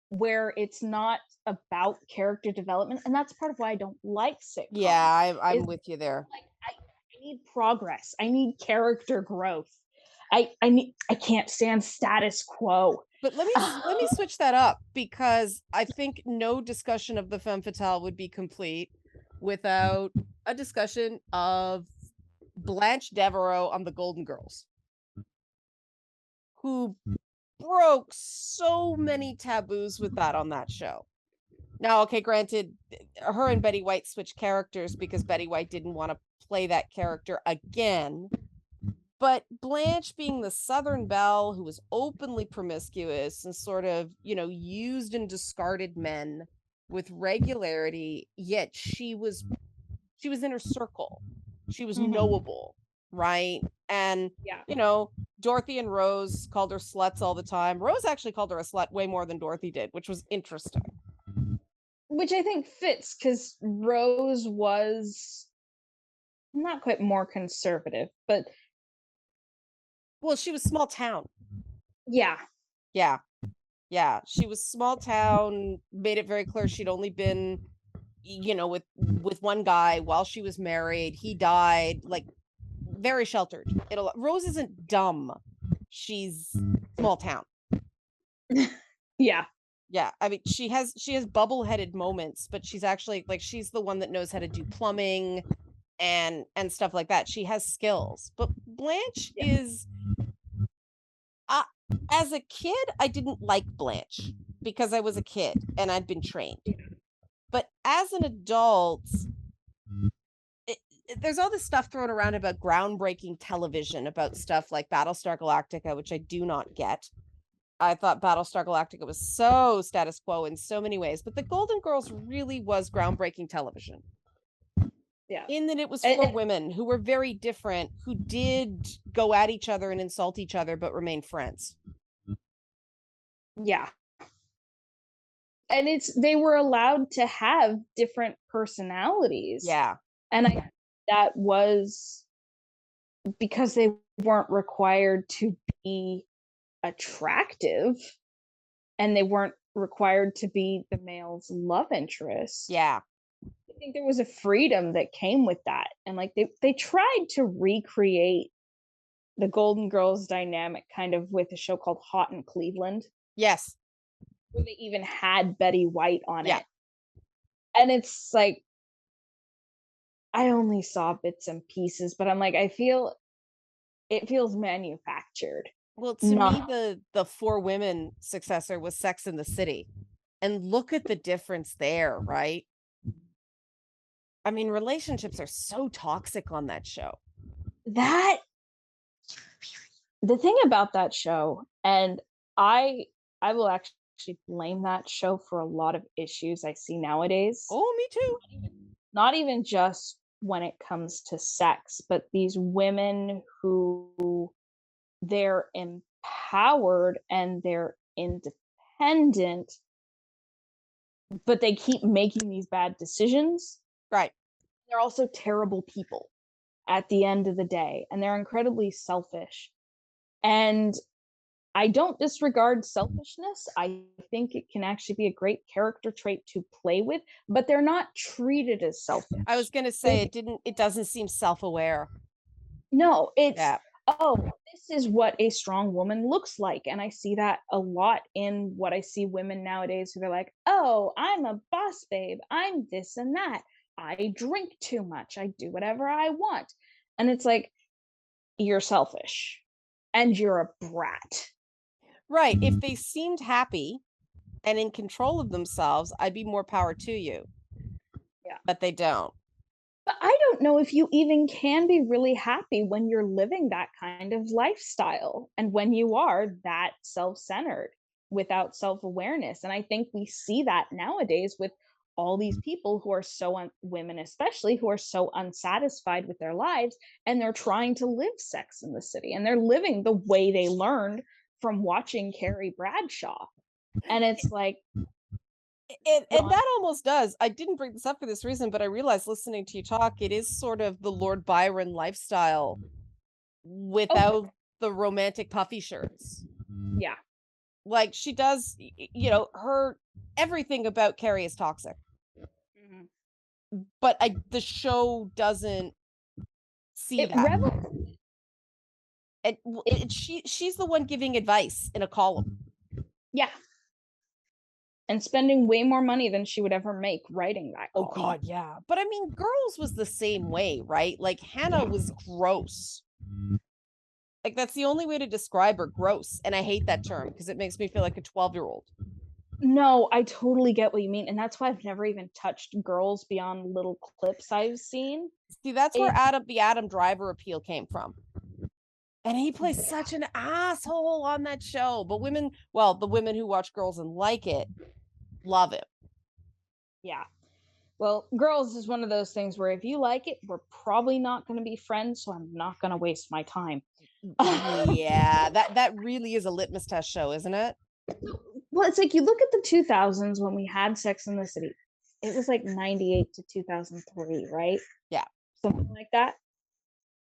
[SPEAKER 2] where it's not about character development, and that's part of why I don't like sitcoms.
[SPEAKER 1] Yeah, I'm with you there.
[SPEAKER 2] Like I need progress. I need character growth. I can't stand status quo.
[SPEAKER 1] But let me switch that up, because I think no discussion of the Femme Fatale would be complete without a discussion of Blanche Devereaux on the Golden Girls, who broke so many taboos with that on that show. Now, okay, granted, her and Betty White switched characters because Betty White didn't want to play that character again. But Blanche, being the Southern belle who was openly promiscuous and sort of, used and discarded men with regularity, yet she was in her circle. She was knowable, right? And, Dorothy and Rose called her sluts all the time. Rose actually called her a slut way more than Dorothy did, which was interesting.
[SPEAKER 2] Which I think fits, because Rose was not quite more conservative, but...
[SPEAKER 1] Well, she was small town.
[SPEAKER 2] Yeah.
[SPEAKER 1] She was small town, made it very clear she'd only been, with one guy while she was married. He died, like, very sheltered. Rose isn't dumb. She's small town.
[SPEAKER 2] Yeah.
[SPEAKER 1] I mean, she has bubble-headed moments, but she's actually, like, she's the one that knows how to do plumbing and stuff like that. She has skills. But Blanche is... as a kid, I didn't like Blanche because I was a kid and I'd been trained. But as an adult, there's all this stuff thrown around about groundbreaking television, about stuff like Battlestar Galactica, which I do not get. I thought Battlestar Galactica was so status quo in so many ways, but the Golden Girls really was groundbreaking television.
[SPEAKER 2] Yeah.
[SPEAKER 1] In that it was for women who were very different, who did go at each other and insult each other, but remain friends.
[SPEAKER 2] Yeah. And they were allowed to have different personalities.
[SPEAKER 1] Yeah.
[SPEAKER 2] And that was because they weren't required to be attractive and they weren't required to be the male's love interest.
[SPEAKER 1] Yeah.
[SPEAKER 2] I think there was a freedom that came with that. And like they tried to recreate the Golden Girls dynamic kind of with a show called Hot in Cleveland.
[SPEAKER 1] Yes.
[SPEAKER 2] Where they even had Betty White on
[SPEAKER 1] Yeah.
[SPEAKER 2] it. And it's like I only saw bits and pieces, but I'm like, I feel it feels manufactured.
[SPEAKER 1] Well, to me, the Four Women successor was Sex in the City. And look at the difference there, right? I mean, relationships are so toxic on that show.
[SPEAKER 2] That the thing about that show, and I will actually blame that show for a lot of issues I see nowadays.
[SPEAKER 1] Oh, me too.
[SPEAKER 2] Not even just when it comes to sex, but these women who they're empowered and they're independent, but they keep making these bad decisions.
[SPEAKER 1] Right.
[SPEAKER 2] They're also terrible people at the end of the day, and they're incredibly selfish. And I don't disregard selfishness. I think it can actually be a great character trait to play with, but they're not treated as selfish.
[SPEAKER 1] I was going to say it doesn't seem self-aware.
[SPEAKER 2] No, it's oh, this is what a strong woman looks like. And I see that a lot in what I see women nowadays who are like, oh, I'm a boss babe. I'm this and that. I drink too much. I do whatever I want. And it's like, you're selfish and you're a brat.
[SPEAKER 1] Right. If they seemed happy and in control of themselves, I'd be more power to you.
[SPEAKER 2] Yeah.
[SPEAKER 1] But they don't.
[SPEAKER 2] But I don't know if you even can be really happy when you're living that kind of lifestyle and when you are that self-centered without self-awareness. And I think we see that nowadays with all these people who are so women especially who are so unsatisfied with their lives, and they're trying to live Sex in the City and they're living the way they learned from watching Carrie Bradshaw. And it's like,
[SPEAKER 1] and that almost does. I didn't bring this up for this reason, but I realized listening to you talk, it is sort of the Lord Byron lifestyle without the romantic puffy shirts.
[SPEAKER 2] Yeah.
[SPEAKER 1] Like she does, her everything about Carrie is toxic. Mm-hmm. But the show doesn't see that. And she's the one giving advice in a column.
[SPEAKER 2] Yeah. And spending way more money than she would ever make writing that column.
[SPEAKER 1] Oh God, yeah. But I mean, Girls was the same way, right? Like Hannah was gross. Like that's the only way to describe her, gross. And I hate that term because it makes me feel like a 12-year-old.
[SPEAKER 2] No, I totally get what you mean. And that's why I've never even touched Girls beyond little clips I've seen.
[SPEAKER 1] See, that's where the Adam Driver appeal came from. And he plays such an asshole on that show. But the women who watch Girls and like it, love it.
[SPEAKER 2] Yeah. Well, Girls is one of those things where if you like it, we're probably not going to be friends, so I'm not going to waste my time.
[SPEAKER 1] Yeah, that really is a litmus test show, isn't it?
[SPEAKER 2] Well, it's like you look at the 2000s when we had Sex in the City. It was like 98 to 2003, right?
[SPEAKER 1] Yeah.
[SPEAKER 2] Something like that.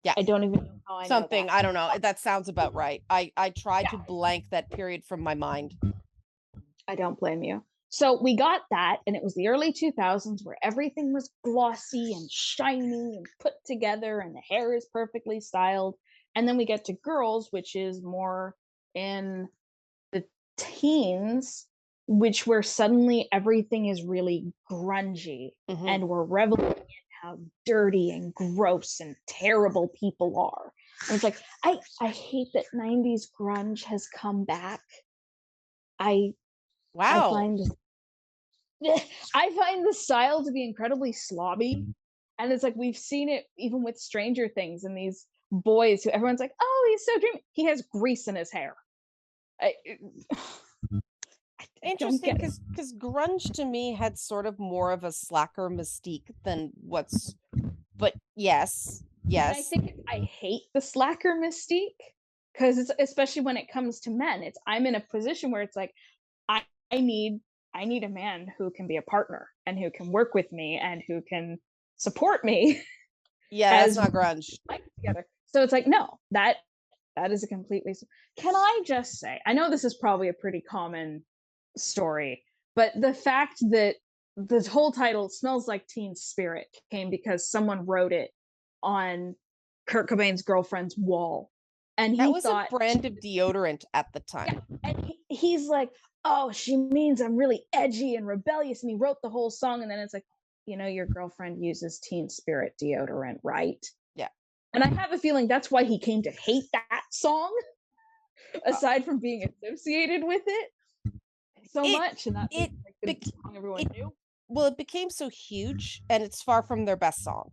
[SPEAKER 1] Yeah.
[SPEAKER 2] I don't even know how I know that.
[SPEAKER 1] I don't know. That sounds about right. I tried to blank that period from my mind.
[SPEAKER 2] I don't blame you. So we got that, and it was the early 2000s where everything was glossy and shiny and put together, and the hair is perfectly styled. And then we get to Girls, which is more in the teens, where suddenly everything is really grungy, and we're reveling in how dirty and gross and terrible people are. And it's like, I hate that 90s grunge has come back. I find the style to be incredibly slobby. And it's like we've seen it even with Stranger Things and these boys who everyone's like, oh, he's so dreamy. He has grease in his hair.
[SPEAKER 1] Interesting, because grunge to me had sort of more of a slacker mystique than but yes.
[SPEAKER 2] And I hate the slacker mystique because it's especially when it comes to men. I'm in a position where it's like I need a man who can be a partner and who can work with me and who can support me.
[SPEAKER 1] Yeah, that's
[SPEAKER 2] as
[SPEAKER 1] not grunge.
[SPEAKER 2] together. So it's like, no, that is a completely. Can I just say, I know this is probably a pretty common story, but the fact that the whole title Smells Like Teen Spirit came because someone wrote it on Kurt Cobain's girlfriend's wall, and
[SPEAKER 1] That
[SPEAKER 2] he
[SPEAKER 1] was
[SPEAKER 2] thought,
[SPEAKER 1] a brand of deodorant at the time.
[SPEAKER 2] yeah, and he's like, oh, she means I'm really edgy and rebellious, and he wrote the whole song, and then it's like, your girlfriend uses Teen Spirit deodorant, right?
[SPEAKER 1] Yeah.
[SPEAKER 2] And I have a feeling that's why he came to hate that song, aside from being associated with it so much, and that
[SPEAKER 1] it,
[SPEAKER 2] like the song everyone knew.
[SPEAKER 1] Well, it became so huge, and it's far from their best song,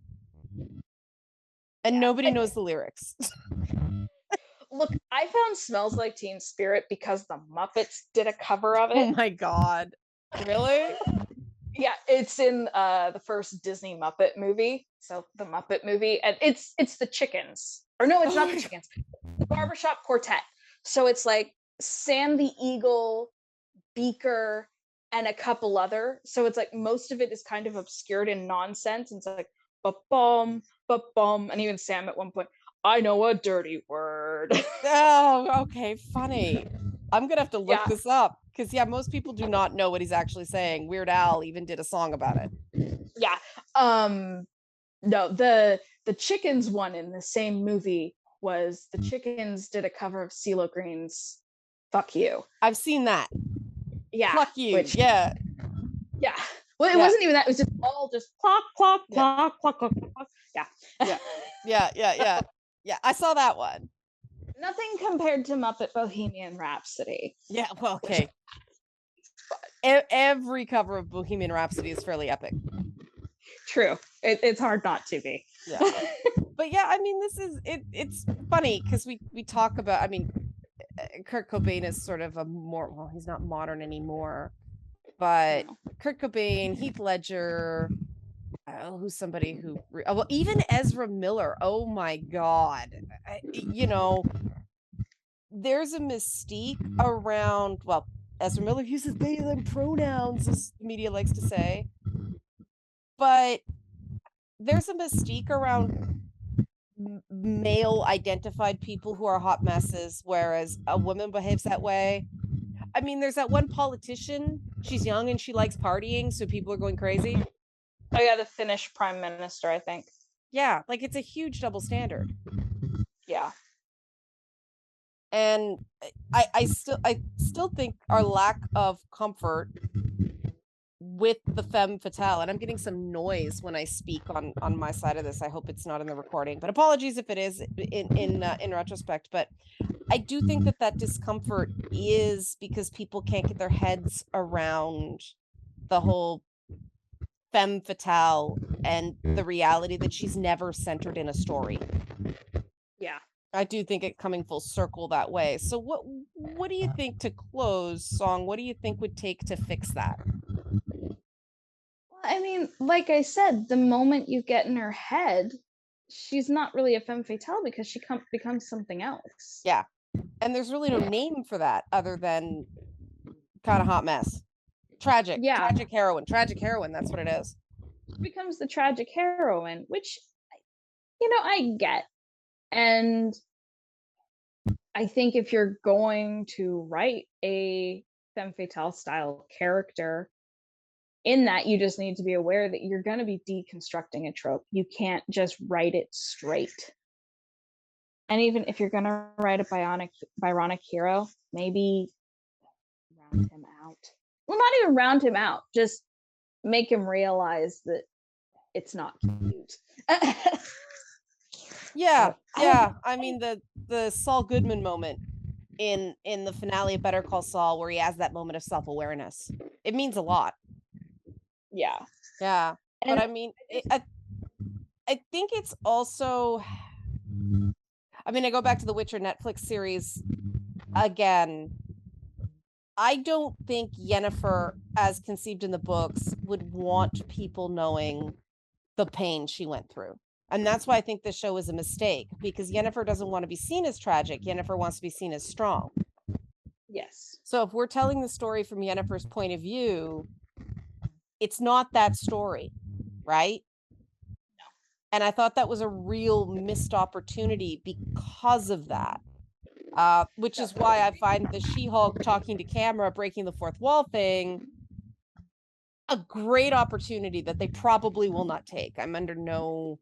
[SPEAKER 1] and
[SPEAKER 2] Yeah.
[SPEAKER 1] nobody knows the lyrics.
[SPEAKER 2] Look, I found Smells Like Teen Spirit because the Muppets did a cover of it.
[SPEAKER 1] Oh my god. Really?
[SPEAKER 2] Yeah, it's in the first Disney Muppet movie. So the Muppet movie, and it's the chickens. Or no, it's not the chickens. The Barbershop Quartet. So it's like Sam the Eagle, Beaker, and a couple other. So it's like most of it is kind of obscured in nonsense. And it's like ba-bum, ba-bum. And even Sam at one point, I know a dirty word.
[SPEAKER 1] Oh, okay, funny. I'm gonna have to look
[SPEAKER 2] Yeah.
[SPEAKER 1] this up because most people do not know what he's actually saying. Weird Al even did a song about it.
[SPEAKER 2] Yeah. No, the chickens one in the same movie was the chickens did a cover of CeeLo Green's "Fuck You."
[SPEAKER 1] I've seen that.
[SPEAKER 2] Yeah.
[SPEAKER 1] Fuck you.
[SPEAKER 2] Which,
[SPEAKER 1] yeah.
[SPEAKER 2] Yeah. Well, it wasn't even that. It was just all just clock, clock,
[SPEAKER 1] Yeah.
[SPEAKER 2] clock, clock, clock, clock. Yeah.
[SPEAKER 1] Yeah. I saw that one.
[SPEAKER 2] Nothing compared to Muppet Bohemian Rhapsody.
[SPEAKER 1] Yeah. Well, okay. Every cover of Bohemian Rhapsody is fairly epic.
[SPEAKER 2] True. It's hard not to be.
[SPEAKER 1] Yeah. But yeah, I mean, this is it's funny because we talk about, I mean, Kurt Cobain is sort of a more, well, he's not modern anymore, but no. Kurt Cobain, Heath Ledger, who's somebody who, well, even Ezra Miller. Oh my God. There's a mystique around, well, Ezra Miller uses they, them pronouns, as the media likes to say. But there's a mystique around male identified people who are hot messes, whereas a woman behaves that way. I mean, there's that one politician, she's young and she likes partying, so people are going crazy.
[SPEAKER 2] Oh yeah, the Finnish prime minister, I think.
[SPEAKER 1] Yeah, like it's a huge double standard.
[SPEAKER 2] Yeah.
[SPEAKER 1] And I still think our lack of comfort with the Femme Fatale, and I'm getting some noise when I speak on my side of this. I hope it's not in the recording, but apologies if it is in retrospect. But I do think that discomfort is because people can't get their heads around the whole Femme Fatale and the reality that she's never centered in a story.
[SPEAKER 2] Yeah.
[SPEAKER 1] I do think it coming full circle that way. So what do you think, to close, Song, what do you think would take to fix that?
[SPEAKER 2] I mean, like I said, the moment you get in her head, she's not really a femme fatale because she becomes something else.
[SPEAKER 1] Yeah. And there's really no name for that other than kind of hot mess. Tragic. Yeah. Tragic heroine. That's what it is.
[SPEAKER 2] She becomes the tragic heroine, which, I get. And I think if you're going to write a femme fatale style character, in that you just need to be aware that you're going to be deconstructing a trope. You can't just write it straight. And even if you're going to write a Byronic Hero, maybe round him out. Well, not even round him out, just make him realize that it's not cute.
[SPEAKER 1] Yeah. I mean, the Saul Goodman moment in the finale of Better Call Saul, where he has that moment of self-awareness, it means a lot. Yeah. But I mean, I think it's also, I mean, I go back to the Witcher Netflix series again. I don't think Yennefer, as conceived in the books, would want people knowing the pain she went through. And that's why I think this show is a mistake, because Yennefer doesn't want to be seen as tragic. Yennefer wants to be seen as strong.
[SPEAKER 2] Yes.
[SPEAKER 1] So if we're telling the story from Yennefer's point of view, it's not that story, right?
[SPEAKER 2] No.
[SPEAKER 1] And I thought that was a real missed opportunity because of that. Which is why I find the She-Hulk talking to camera, breaking the fourth wall thing a great opportunity that they probably will not take. I'm under no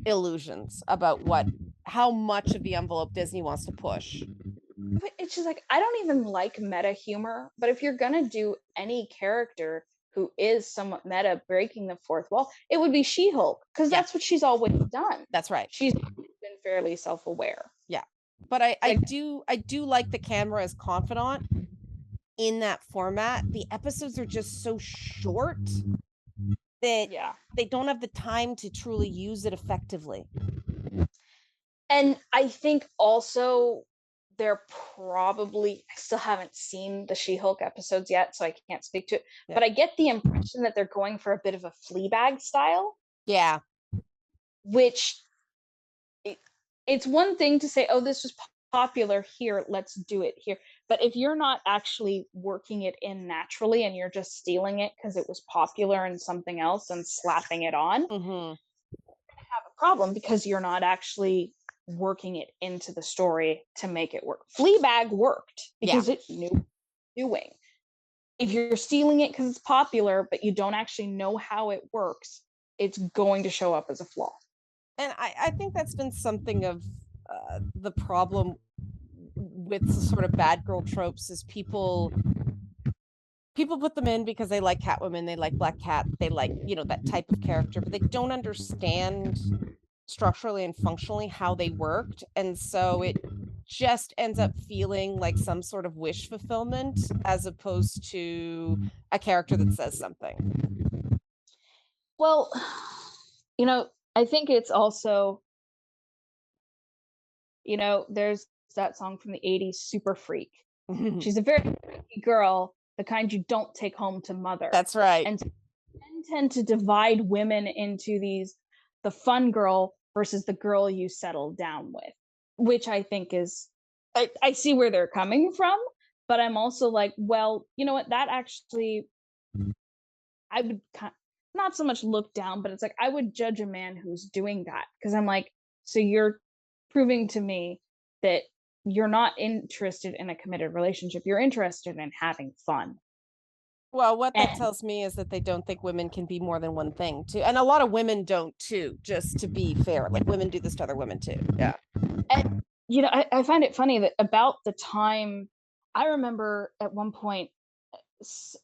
[SPEAKER 1] illusions about how much of the envelope Disney wants to push.
[SPEAKER 2] But it's just like, I don't even like meta humor, but if you're gonna do any character who is somewhat meta, breaking the fourth wall, it would be She-Hulk, because that's what she's always done.
[SPEAKER 1] That's right.
[SPEAKER 2] She's been fairly self-aware.
[SPEAKER 1] Yeah. But I do like the camera as confidant in that format. The episodes are just so short that they don't have the time to truly use it effectively.
[SPEAKER 2] And I think also they're probably, I still haven't seen the She-Hulk episodes yet, so I can't speak to it, but I get the impression that they're going for a bit of a Fleabag style.
[SPEAKER 1] Yeah.
[SPEAKER 2] Which it's one thing to say, oh, this was popular here, let's do it here. But if you're not actually working it in naturally and you're just stealing it because it was popular in something else and slapping it on, you're gonna have a problem because you're not actually working it into the story to make it work. Fleabag worked because it knew what it was doing. If you're stealing it because it's popular, but you don't actually know how it works, it's going to show up as a flaw.
[SPEAKER 1] And I think that's been something of the problem with sort of bad girl tropes is people put them in because they like Catwoman, they like Black Cat, they like, that type of character, but they don't understand structurally and functionally how they worked. And so it just ends up feeling like some sort of wish fulfillment as opposed to a character that says something.
[SPEAKER 2] Well, I think it's also, there's that song from the 80s, Super Freak. She's a very freaky girl, the kind you don't take home to mother.
[SPEAKER 1] That's right.
[SPEAKER 2] And tend to divide women into the fun girl versus the girl you settle down with, which I think is, I see where they're coming from, but I'm also like, well, you know what, that actually, I would not so much look down, but it's like, I would judge a man who's doing that, because I'm like, so you're proving to me that you're not interested in a committed relationship. You're interested in having fun.
[SPEAKER 1] Well, what that tells me is that they don't think women can be more than one thing too. And a lot of women don't too, just to be fair. Like women do this to other women too. Yeah.
[SPEAKER 2] And, I find it funny that about the time, I remember at one point,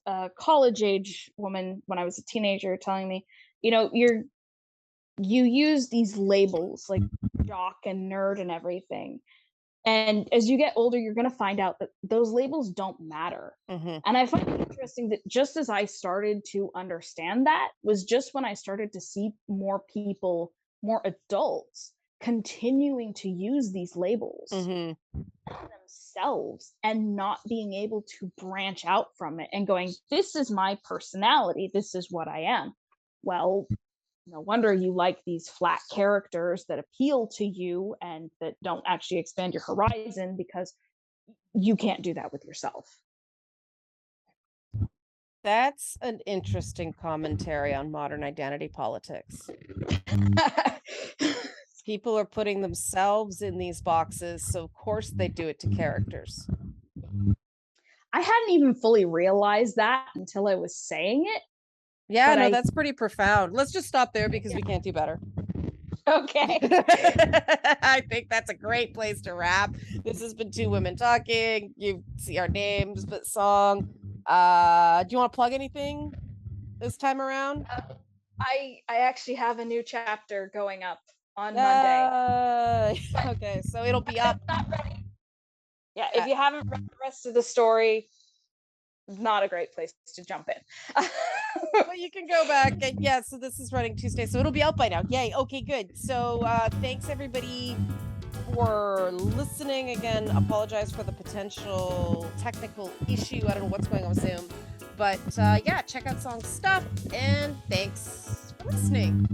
[SPEAKER 2] a college age woman when I was a teenager telling me, you use these labels like jock and nerd and everything. And as you get older, you're going to find out that those labels don't matter. And I find it interesting that just as I started to understand that was just when I started to see more people, more adults continuing to use these labels themselves and not being able to branch out from it and going, this is my personality, this is what I am. Well, no wonder you like these flat characters that appeal to you and that don't actually expand your horizon, because you can't do that with yourself.
[SPEAKER 1] That's an interesting commentary on modern identity politics. People are putting themselves in these boxes, so of course they do it to characters.
[SPEAKER 2] I hadn't even fully realized that until I was saying it.
[SPEAKER 1] Yeah, no, that's pretty profound. Let's just stop there because we can't do better.
[SPEAKER 2] Okay.
[SPEAKER 1] I think that's a great place to wrap. This has been Two Women Talking. You see our names, but song. Do you want to plug anything this time around?
[SPEAKER 2] I actually have a new chapter going up on Monday.
[SPEAKER 1] Okay, so it'll be up.
[SPEAKER 2] Not ready. Yeah, if you haven't read the rest of the story, not a great place to jump in.
[SPEAKER 1] Well, you can go back and so this is running Tuesday, so it'll be out by now. Yay. Okay, good. So thanks everybody for listening. Again, apologize for the potential technical issue. I don't know what's going on with Zoom, but check out Song Stuff, and thanks for listening.